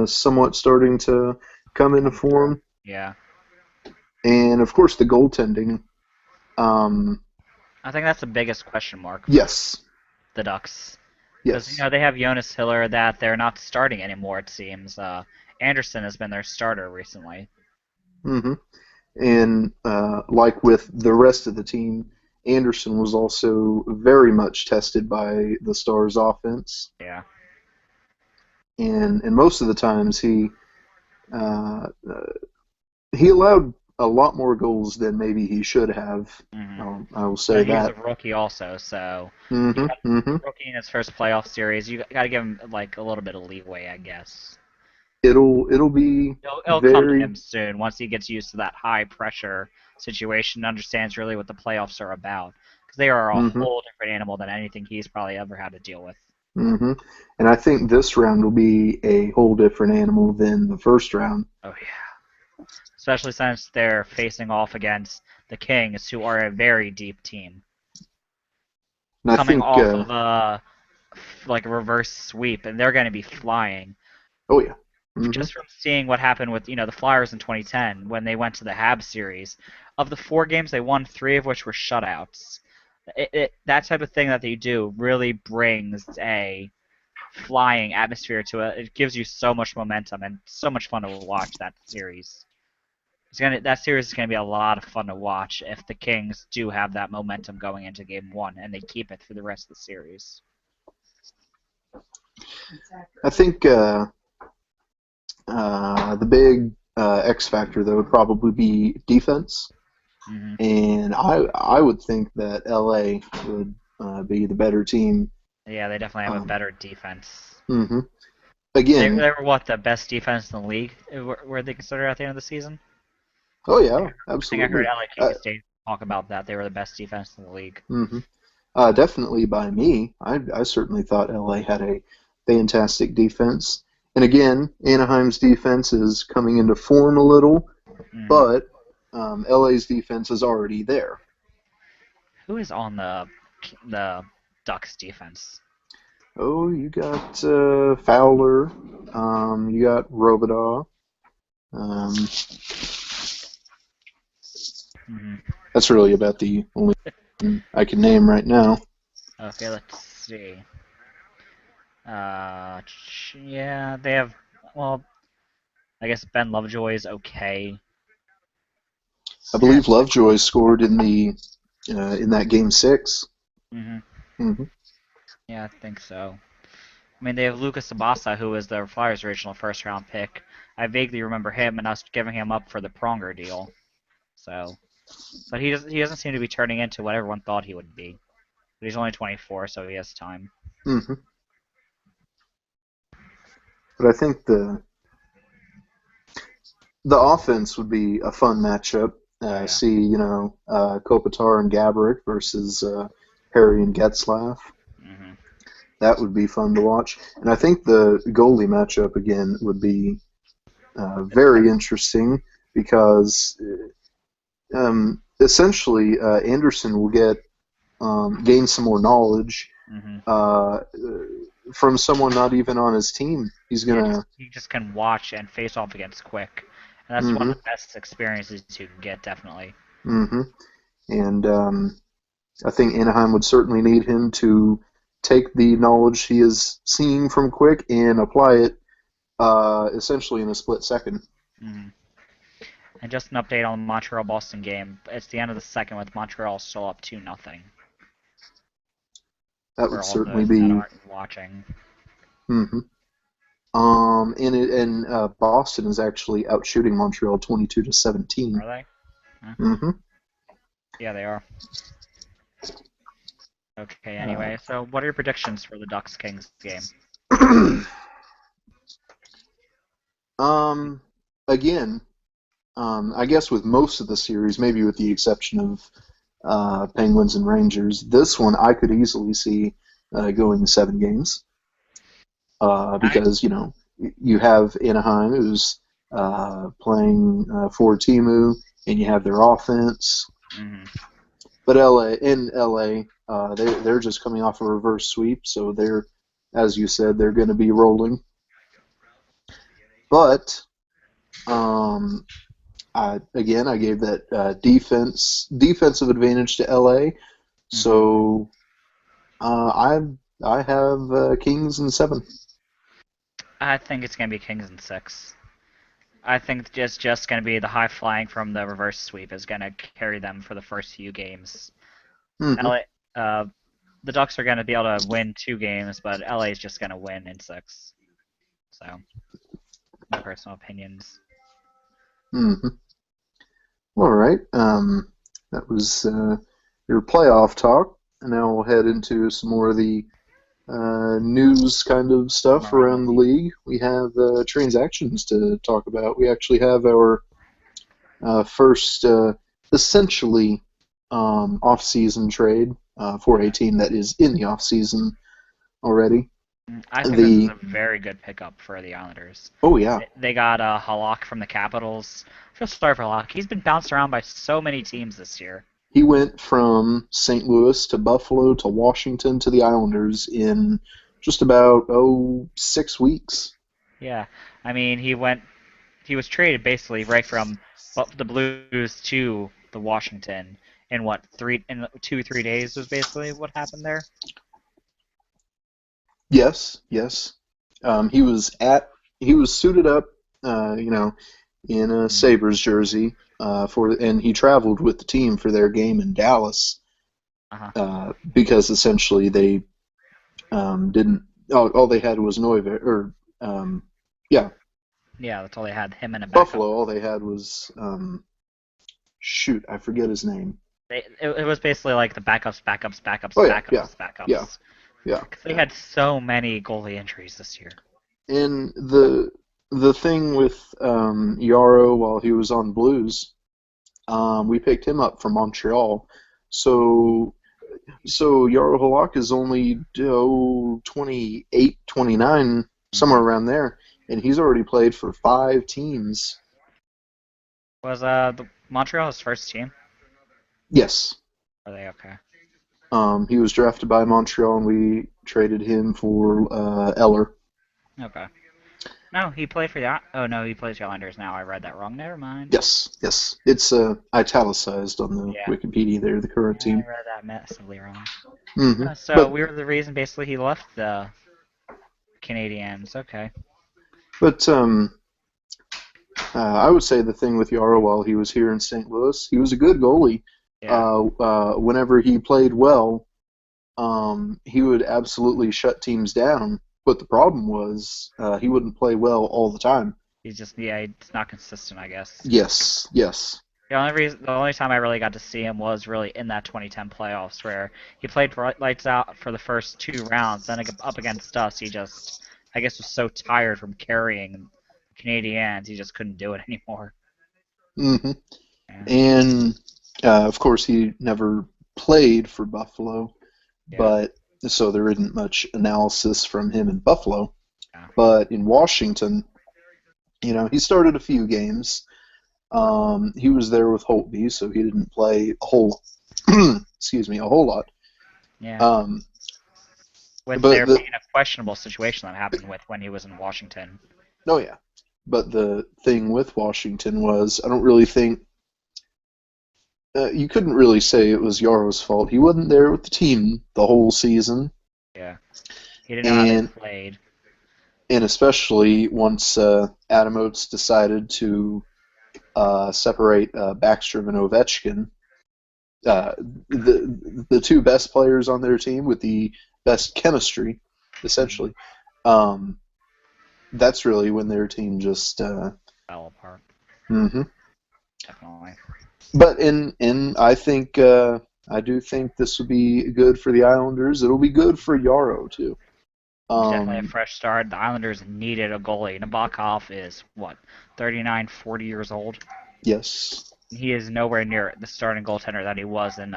somewhat starting to come into Come through. form, Yeah. and of course the goaltending. Um, I think that's the biggest question mark for yes, the Ducks. Because Yes. they have Jonas Hiller that they're not starting anymore. It seems Anderson has been their starter recently. hmm And like with the rest of the team, Anderson was also very much tested by the Stars' offense, Yeah. and most of the times uh, he allowed a lot more goals than maybe he should have. hmm I will say He was a that. rookie also, so you hmm got hmm rookie in his first playoff series. You got to give him like a little bit of leeway, I guess. It'll be It'll come to very. him soon once he gets used to that high pressure situation and understands really what the playoffs are about. Because they are a hmm whole different animal than anything he's probably ever had to deal with. hmm And I think this round will be a whole different animal than the first round. Oh yeah. Especially since they're facing off against the Kings, who are a very deep team, And I coming think, off of like a reverse sweep, and they're going to be flying. oh yeah. hmm Just from seeing what happened with the Flyers in 2010 when they went to the Habs series, of the 4 games they won, 3 of which were shutouts. That type of thing that they do really brings a flying atmosphere to it. It gives you so much momentum and so much fun to watch that series. That series is gonna be a lot of fun to watch if the Kings do have that momentum going into Game 1 and they keep it for the rest of the series. I think the big X factor though would probably be defense, hmm and I would think that LA would be the better team. Yeah, they definitely have a Um, better defense. hmm They, Again, they were what, the best defense in the league? Were they considered at the end of the season? oh I yeah, think I heard absolutely. LA Uh, State talk about that. They were the best defense in the league. hmm Definitely by me. I certainly thought LA had a fantastic defense. And again, Anaheim's defense is coming into form a little, hmm but LA's defense is already there. Who is on the Ducks defense? Oh, you got Fowler, you got Robidaw. Um, hmm that's really about the only one I can name right now. Okay, let's see. Yeah, they have. Well, I guess Ben Lovejoy is okay. I Yeah. believe Lovejoy scored in that game six. hmm hmm Yeah, I think so. I mean, they have Lucas Sabasa, who was the Flyers' original first-round pick. I vaguely remember him and us giving him up for the Pronger deal. So, but he doesn't seem to be turning into what everyone thought he would be. But he's only 24, so he has time. hmm But I think the offense would be a fun matchup. Oh yeah. See, Kopitar and Gaborik versus Harry and Getzlaff. hmm That would be fun to watch. And I think the goalie matchup again would be very interesting because essentially Anderson will gain some more knowledge hmm uh, from someone not even on his team. He's Yeah, gonna. you just can watch and face off against quick, and that's one Mm-hmm, of the best experiences you can get, definitely. mm-hmm. And I think Anaheim would certainly need him to take the knowledge he is seeing from Quick and apply it essentially in a split second. hmm And just an update on the Montreal Boston game. It's the end of the second with Montreal still up 2-0. That For would all certainly those that be. aren't watching, Mm-hmm. And Boston is actually out shooting Montreal 22-17. are they? Huh? Mm-hmm. Yeah, they are. Okay. Uh, Anyway, so what are your predictions for the Ducks Kings game? um, again, I guess with most of the series, maybe with the exception of Penguins and Rangers, this one I could easily see going 7 games I. because you have Anaheim who's playing for Timu, and you have their offense. hmm But LA, they're just coming off a reverse sweep, so they're, as you said, they're going to be rolling. But um, I gave that defensive advantage to LA. hmm So I have Kings in 7. I think it's gonna be Kings in 6. I think it's just gonna be the high flying from the reverse sweep is gonna carry them for the first few games. Hmm. LA, the Ducks are gonna be able to win 2 games, but LA is just gonna win in 6. So, my personal opinions. Hmm. All right. That was your playoff talk. And now we'll head into some more of the news kind of From stuff around the around the league. league. We have transactions to talk about. We actually have our first essentially off-season trade for a team that is in the off-season already. I think this is The a very good pickup for the Islanders. Oh yeah, They got Halak from the Capitals. I feel sorry for Halak. He's been bounced around by so many teams this year. he went from St. Louis to Buffalo to Washington to the Islanders in just about 6 weeks. Yeah, I mean he was traded basically right from the Blues to the Washington in what 2 3 days was basically what happened there. Yes, yes. He was suited up, in a Mm. Sabres jersey and he traveled with the team for their game in Dallas Uh-huh. because essentially they didn't. All they had was Neuve yeah, Yeah, that's all they had. Him and a backup. Buffalo. All they had was shoot, I forget his name. It was basically like the backups, backups, backups, Oh yeah, yeah, backups, yeah, backups. yeah, Because they yeah. had so many goalie injuries this year. And the thing with Yarrow while he was on Blues, we picked him up from Montreal. So Yarrow Halak is only 28, 29, somewhere Hmm. around there, and he's already played for 5 teams. Was the Montreal's first team? Yes. Are they okay? He was drafted by Montreal, and we traded him for Eller. Okay. No, he played for the. Oh no, he plays the Islanders now. I read that wrong. Never mind. Yes, yes. It's italicized on the Yeah, Wikipedia there, the current I team. read that massively wrong. So But we were the reason basically he left the Canadians. Okay. but I would say the thing with Yarrow while he was here in St. Louis, he was a good goalie. Yeah. Whenever he played well, he would absolutely shut teams down. But the problem was he wouldn't play well all the time. He's just he's not consistent, I guess. Yes, yes. The only time I really got to see him was really in that 2010 playoffs where he played lights out for the first 2 rounds. Then up against us, he just, I guess, was so tired from carrying Canadians, he just couldn't do it anymore. Hmm. Yeah. And of course, he never played for Buffalo, Yeah. but so there isn't much analysis from him in Buffalo. Yeah. But in Washington, he started a few games. He was there with Holtby, so he didn't play a whole, excuse me, a whole lot. Yeah. Um, With but there being a questionable situation that happened with when he was in Washington. oh yeah, but the thing with Washington was I don't really think you couldn't really say it was Yarrow's fault. He wasn't there with the team the whole season, Yeah. He didn't know how they and played. especially once Adam Oates decided to separate Backstrom and Ovechkin, uh, the two best players on their team with the best chemistry, essentially. Um, that's really when their team just. Fell apart. Mm-hmm. Definitely. But I think I do think this will be good for the Islanders. It'll be good for Yarrow too. Definitely a Um, fresh start. The Islanders needed a goalie. Nabokov is, what, 39, 40 years old? yes. He is nowhere near the starting goaltender that he was in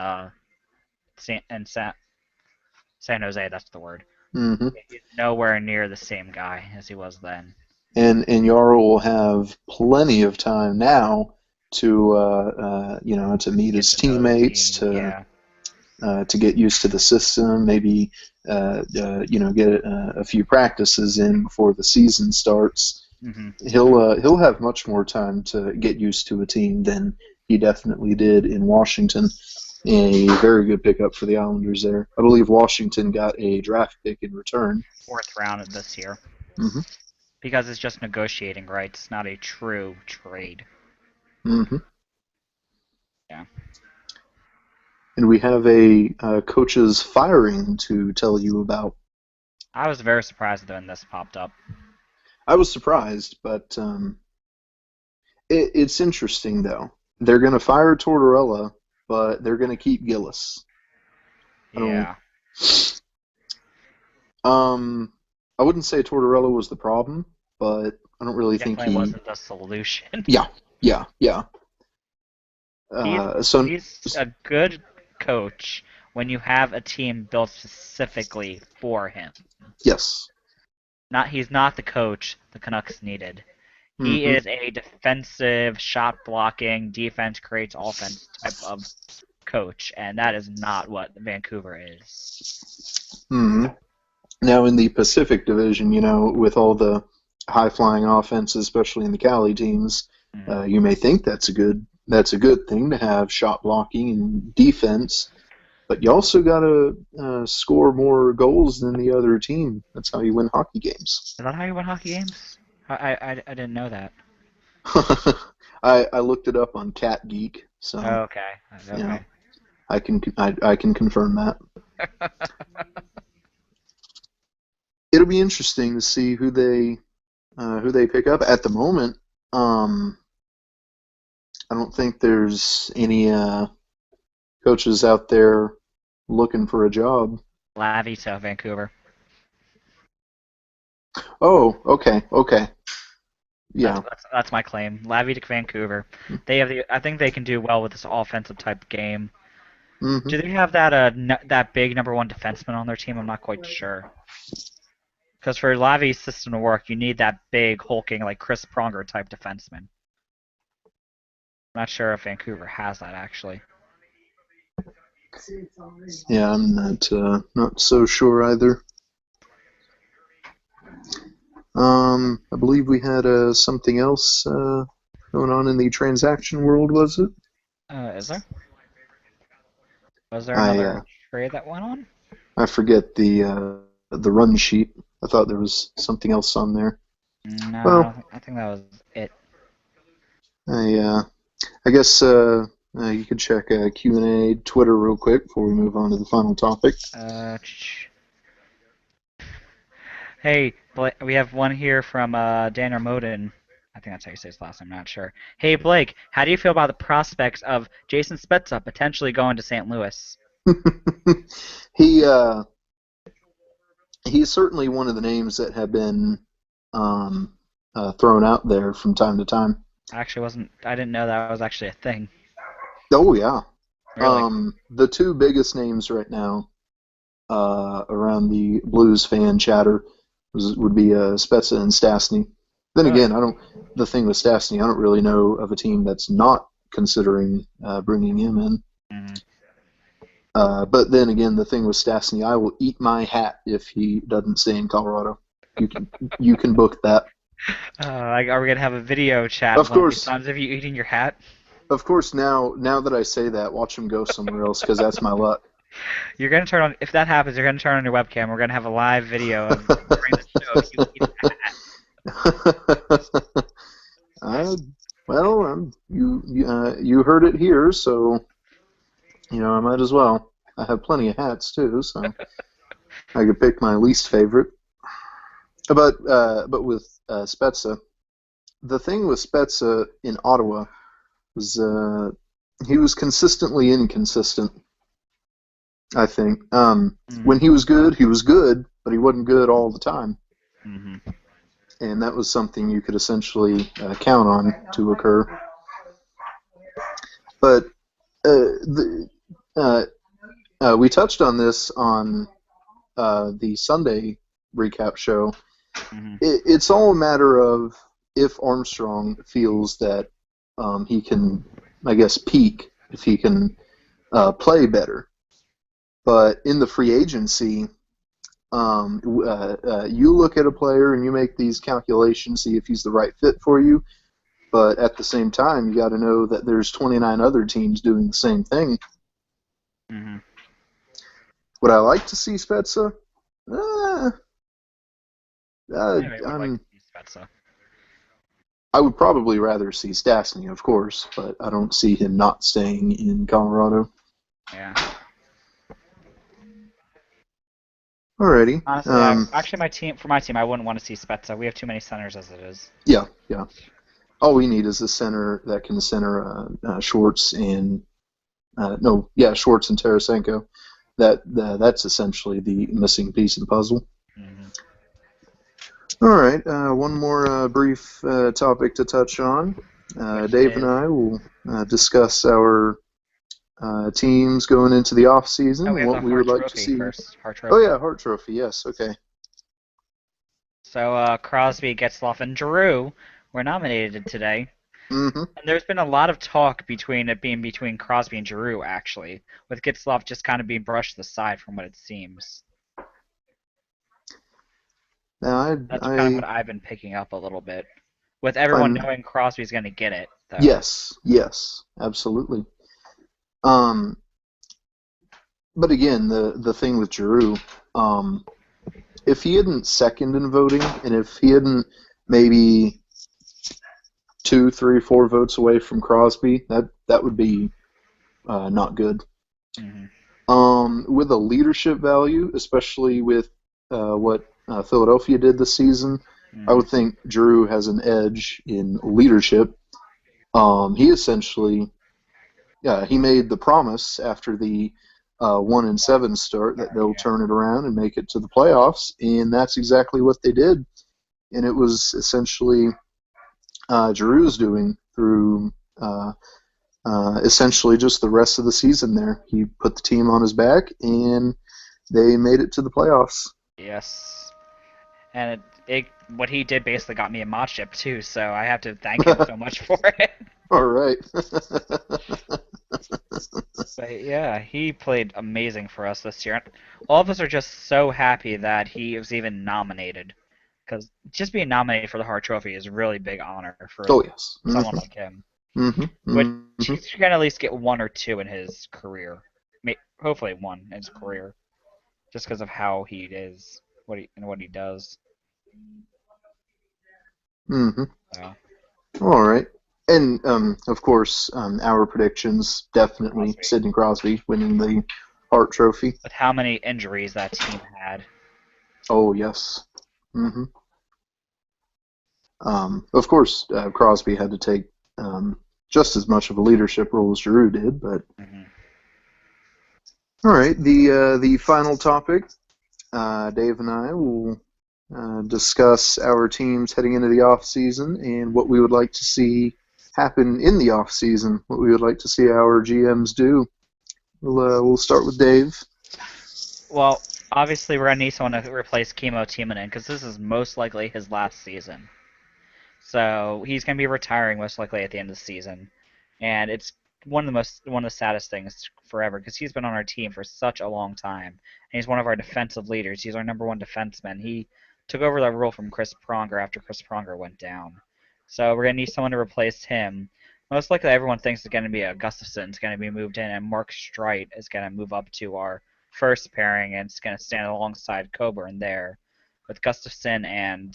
San Jose. That's the word. Hmm. He's nowhere near the same guy as he was then. And Yarrow will have plenty of time now to to meet Get his to know the teammates, team. Yeah. to get used to the system, maybe get a few practices in before the season starts. Hmm. He'll have much more time to get used to a team than he definitely did in Washington. A very good pickup for the Islanders there. I believe Washington got a draft pick in return. 4th round of this year. Mm-hmm. Because it's just negotiating rights, not a true trade. Mm-hmm. Yeah. And we have a coach's firing to tell you about. I was very surprised when this popped up. I was surprised, but it's interesting, though. They're going to fire Tortorella, but they're going to keep Gillis. Yeah. I wouldn't say Tortorella was the problem, but I don't really think Definitely wasn't the solution. Yeah. He's a good coach when you have a team built specifically for him. Yes. He's not the coach the Canucks needed. He is a defensive, shot blocking, defense creates offense type of coach, and that is not what Vancouver is. Mm-hmm. Now in the Pacific Division, with all the high-flying offenses, especially in the Cali teams, you may think that's a good thing to have shot blocking and defense, but you also got to score more goals than the other team. That's how you win hockey games. Is that how you win hockey games? I didn't know that. I looked it up on Cat Geek, so okay. I can confirm that. It'll be interesting to see who they pick up. At the moment, I don't think there's any coaches out there looking for a job. Lavi to Vancouver. Oh, okay. Yeah, that's my claim. Lavi to Vancouver. They have I think they can do well with this offensive type game. Mm-hmm. Do they have that that big number one defenseman on their team? I'm not quite sure. Because for Lavi's system to work, you need that big, hulking, like Chris Pronger type defenseman. I'm not sure if Vancouver has that actually. Yeah, I'm not so sure either. I believe we had something else going on in the transaction world, was it? Is there? Was there another trade that went on? I forget the run sheet. I thought there was something else on there. No, well, I think that was it. I guess you could check Q&A Twitter real quick before we move on to the final topic. Hey, we have one here from Daniel Moden. I think that's how you say his last name, I'm not sure. Hey, Blake, how do you feel about the prospects of Jason Spezza potentially going to St. Louis? He's certainly one of the names that have been thrown out there from time to time. I didn't know that was actually a thing. Oh, yeah. Really? The two biggest names right now around the Blues fan chatter would be Spezza and Stastny. Then again, the thing with Stastny, I don't really know of a team that's not considering bringing him in. Mm-hmm. But then again, the thing with Stastny, I will eat my hat if he doesn't stay in Colorado. You can book that. Are we gonna have a video chat? Of course. Times of you eating your hat? Of course. Now that I say that, watch him go somewhere else because that's my luck. You're gonna turn on. If that happens, you're gonna turn on your webcam. We're gonna have a live video of during the show. If you eat hat. You heard it here, so I might as well. I have plenty of hats too, so I could pick my least favorite. But with Spezza, the thing with Spezza in Ottawa was he was consistently inconsistent. I think when he was good, but he wasn't good all the time. Mm-hmm. And that was something you could essentially count on to occur. But we touched on this on the Sunday recap show. Mm-hmm. It's all a matter of if Armstrong feels that he can, I guess, peak, if he can play better. But in the free agency, you look at a player and you make these calculations, see if he's the right fit for you. But at the same time, you got to know that there's 29 other teams doing the same thing. Hmm. Would I like to see Spezza? Uh, Anyway, would like to I'm. see Spezza. I would probably rather see Stastny, of course, but I don't see him not staying in Colorado. Yeah. Alrighty. Honestly, actually for my team, I wouldn't want to see Spezza. We have too many centers as it is. Yeah, yeah. All we need is a center that can center Schwartz and no, yeah, Schwartz and Tarasenko. That's essentially the missing piece of the puzzle. Hmm. All right, one more brief topic to touch on. Which Dave and is, I will discuss our teams going into the off season oh, we and have the what we would Hart like to Trophy see. first. Hart Oh Trophy. yeah, Hart Trophy. Yes. Okay. So Crosby, Getzlaf, and Giroux were nominated today. Mm-hmm. And there's been a lot of talk between it being between Crosby and Giroux, actually, with Getzlaf just kind of being brushed aside from what it seems. Now That's kind of I what I've been picking up a little bit, with everyone find knowing Crosby's going to get it, though. yes, yes, absolutely. Um, but again, the thing with Giroux, um, if he hadn't second in voting, and if he hadn't maybe two, three, four votes away from Crosby, that would be not good. Hmm. With a leadership value, especially with what Philadelphia did this season, I Hmm. would think Drew has an edge in leadership. He essentially, yeah, he made the promise after the 1-7 start that they'll Yeah. turn it around and make it to the playoffs, and that's exactly what they did. And it was essentially Drew's doing through essentially just the rest of the season there. He put the team on his back, and they made it to the playoffs. Yes. And what he did basically got me a mod ship too, so I have to thank him so much for it. All right. But yeah, he played amazing for us this year. All of us are just so happy that he was even nominated, because just being nominated for the Hart Trophy is a really big honor for Oh yes. someone Mm-hmm. like him. Mm-hmm. Which Mm-hmm. he can at least get one or two in his career, hopefully one in his career, just because of how he is, what he does. Mm-hmm. So All right. And of course, our predictions definitely Crosby, Sidney Crosby winning the Hart Trophy. with how many injuries that team had. Oh yes. Mm-hmm. Of course, Crosby had to take just as much of a leadership role as Giroux did. But Hmm. all right, the final topic. Dave and I will discuss our teams heading into the off season and what we would like to see happen in the off season. What we would like to see our GMs do. We'll start with Dave. Well, obviously we're gonna need someone to replace Chemo Timonen because this is most likely his last season. So he's gonna be retiring most likely at the end of the season, and it's one of the saddest things forever because he's been on our team for such a long time, and he's one of our defensive leaders. He's our number one defenseman. He took over that role from Chris Pronger after Chris Pronger went down. So we're gonna need someone to replace him. Most likely, everyone thinks it's gonna be Gustafson's gonna be moved in, and Mark Streit is gonna move up to our first pairing, and it's gonna stand alongside Coburn there, with Gustafson and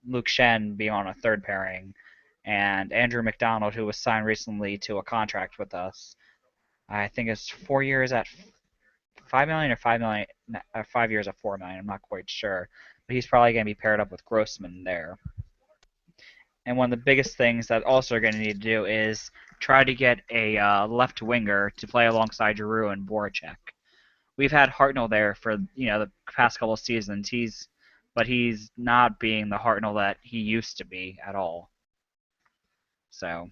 Luke Shen being on a third pairing, and Andrew McDonald, who was signed recently to a contract with us. I think it's 4 years at 5 million or 5 million, 5 years at 4 million. I'm not quite sure, but he's probably going to be paired up with Grossman there. And one of the biggest things that also are going to need to do is try to get a left winger to play alongside Giroux and Voracek. We've had Hartnell there for the past couple of seasons. He's not being the Hartnell that he used to be at all. So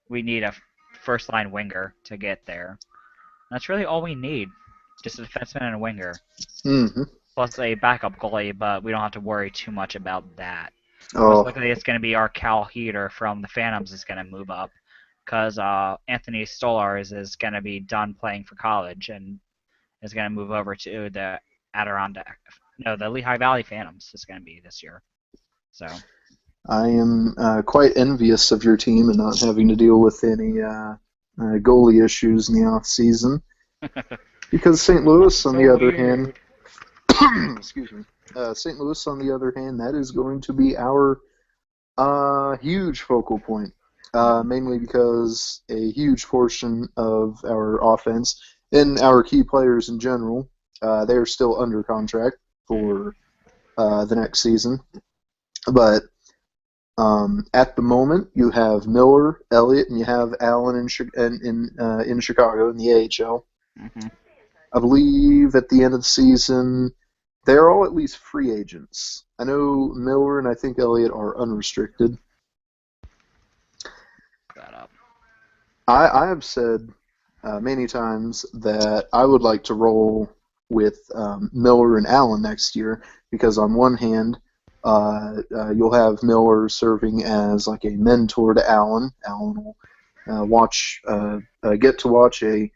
we need a first line winger to get there. That's really all we need. Just a defenseman and a winger. Mm-hmm. Plus a backup goalie, but we don't have to worry too much about that. Most Oh, likely it's going to be our Cal Heater from the Phantoms is going to move up. Because Anthony Stolars is going to be done playing for college and is going to move over to the Adirondack. No, the Lehigh Valley Phantoms is going to be this year. So I am quite envious of your team and not having to deal with any goalie issues in the off season. Because St. Louis, on So the other hand, weird. excuse me, St. Louis, on the other hand, that is going to be our huge focal point, Mhm. mainly because a huge portion of our offense and our key players in general, they are still under contract Mhm. for the next season. But at the moment, you have Miller, Elliott, and you have Allen in Chicago in the AHL. Mhm. I believe at the end of the season, they're all at least free agents. I know Miller and I think Elliott are unrestricted. That up. I have said many times that I would like to roll with Miller and Allen next year because on one hand, you'll have Miller serving as like a mentor to Allen. Allen will get to watch a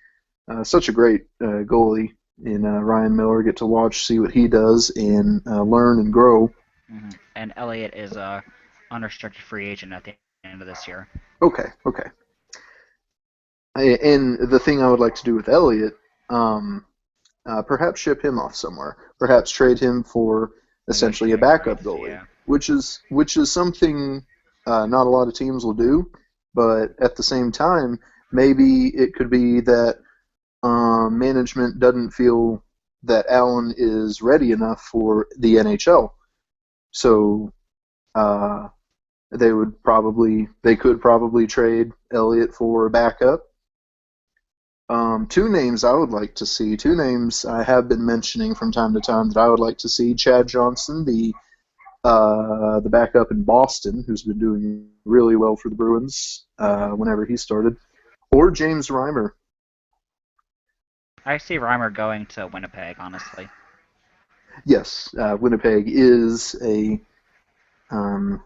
such a great goalie in Ryan Miller, get to watch, see what he does, and learn and grow. And Elliott is a unrestricted free agent at the end of this year. Okay, okay. And the thing I would like to do with Elliott, um, perhaps ship him off somewhere. Perhaps trade him for essentially a Negotiating backup rights, goalie, yeah. which is something not a lot of teams will do. But at the same time, maybe it could be that management doesn't feel that Allen is ready enough for the NHL. So uh, they could probably trade Elliott for a backup. Two names I would like to see. Two names I have been mentioning from time to time that I would like to see. Chad Johnson, the backup in Boston, who's been doing really well for the Bruins whenever he started, or James Reimer. I see Reimer going to Winnipeg, honestly. Yes, Winnipeg is um,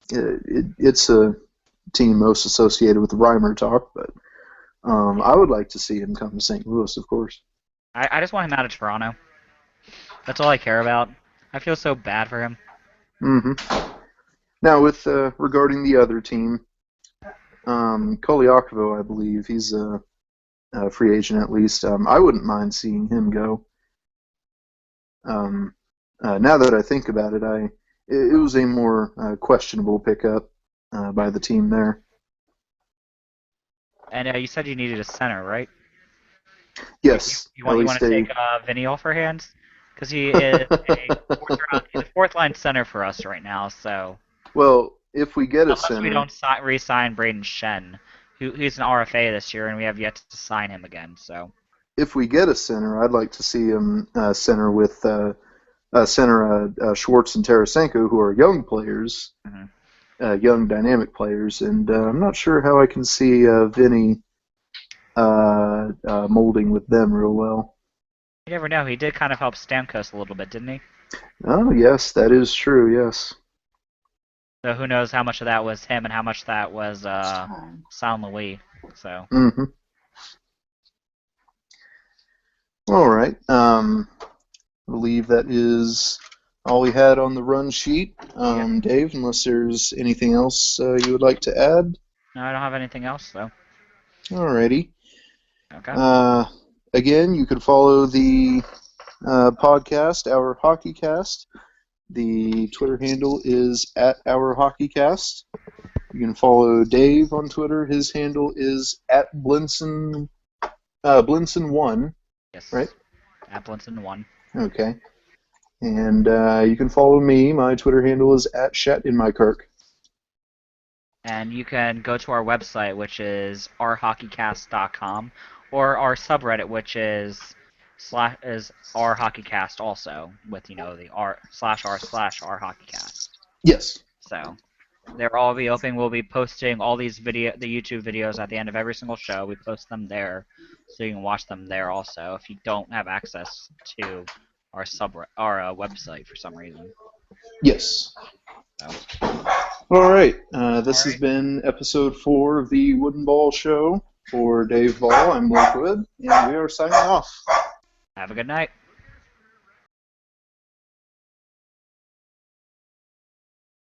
it's a team most associated with the Reimer talk, but I would like to see him come to St. Louis, of course. I just want him out of Toronto. That's all I care about. I feel so bad for him. hmm Now, with regarding the other team, Koliakovo, I believe he's a free agent at least. I wouldn't mind seeing him go. Um, now that I think about it, it was a more questionable pickup by the team there. And you said you needed a center, right? You, Yes, you at want you want least to take a. Vinny off our hands because he is a he's a fourth line center for us right now. So Well, if we get a unless we center, don't re-sign Braden Shen, who's an RFA this year, and we have yet to sign him again. So I'd like to see him center with Schwartz and Tarasenko, who are young players, mhm. young dynamic players, and I'm not sure how I can see Vinny molding with them real well. You never know. He did kind of help Stamkos a little bit, didn't he? Oh, yes, that is true. Yes. So who knows how much of that was him and how much that was San Louis. So Mm-hmm. All right. I believe that is all we had on the run sheet. yeah, Dave, unless there's anything else you would like to add. no, I don't have anything else though. Alrighty. Okay. Uh, again, you can follow the podcast, Our Hockey Cast. The Twitter handle is at Our Hockey Cast. You can follow Dave on Twitter. His handle is at Blinson1, right? Yes. Appleton1. Okay. And you can follow me. My Twitter handle is at ShatInMyKirk. And you can go to our website, which is ourhockeycast.com, or our subreddit, which is ourhockeycast also, with the r/r/rhockeycast. Yes. So they'll all be open. We'll be posting all the YouTube videos at the end of every single show. We post them there, so you can watch them there also. If you don't have access to our website for some reason. Yes. So, All right. all This has right. been episode 4 of the Wooden Ball Show. For Dave Ball, I'm Lakewood, and we are signing off. Have a good night.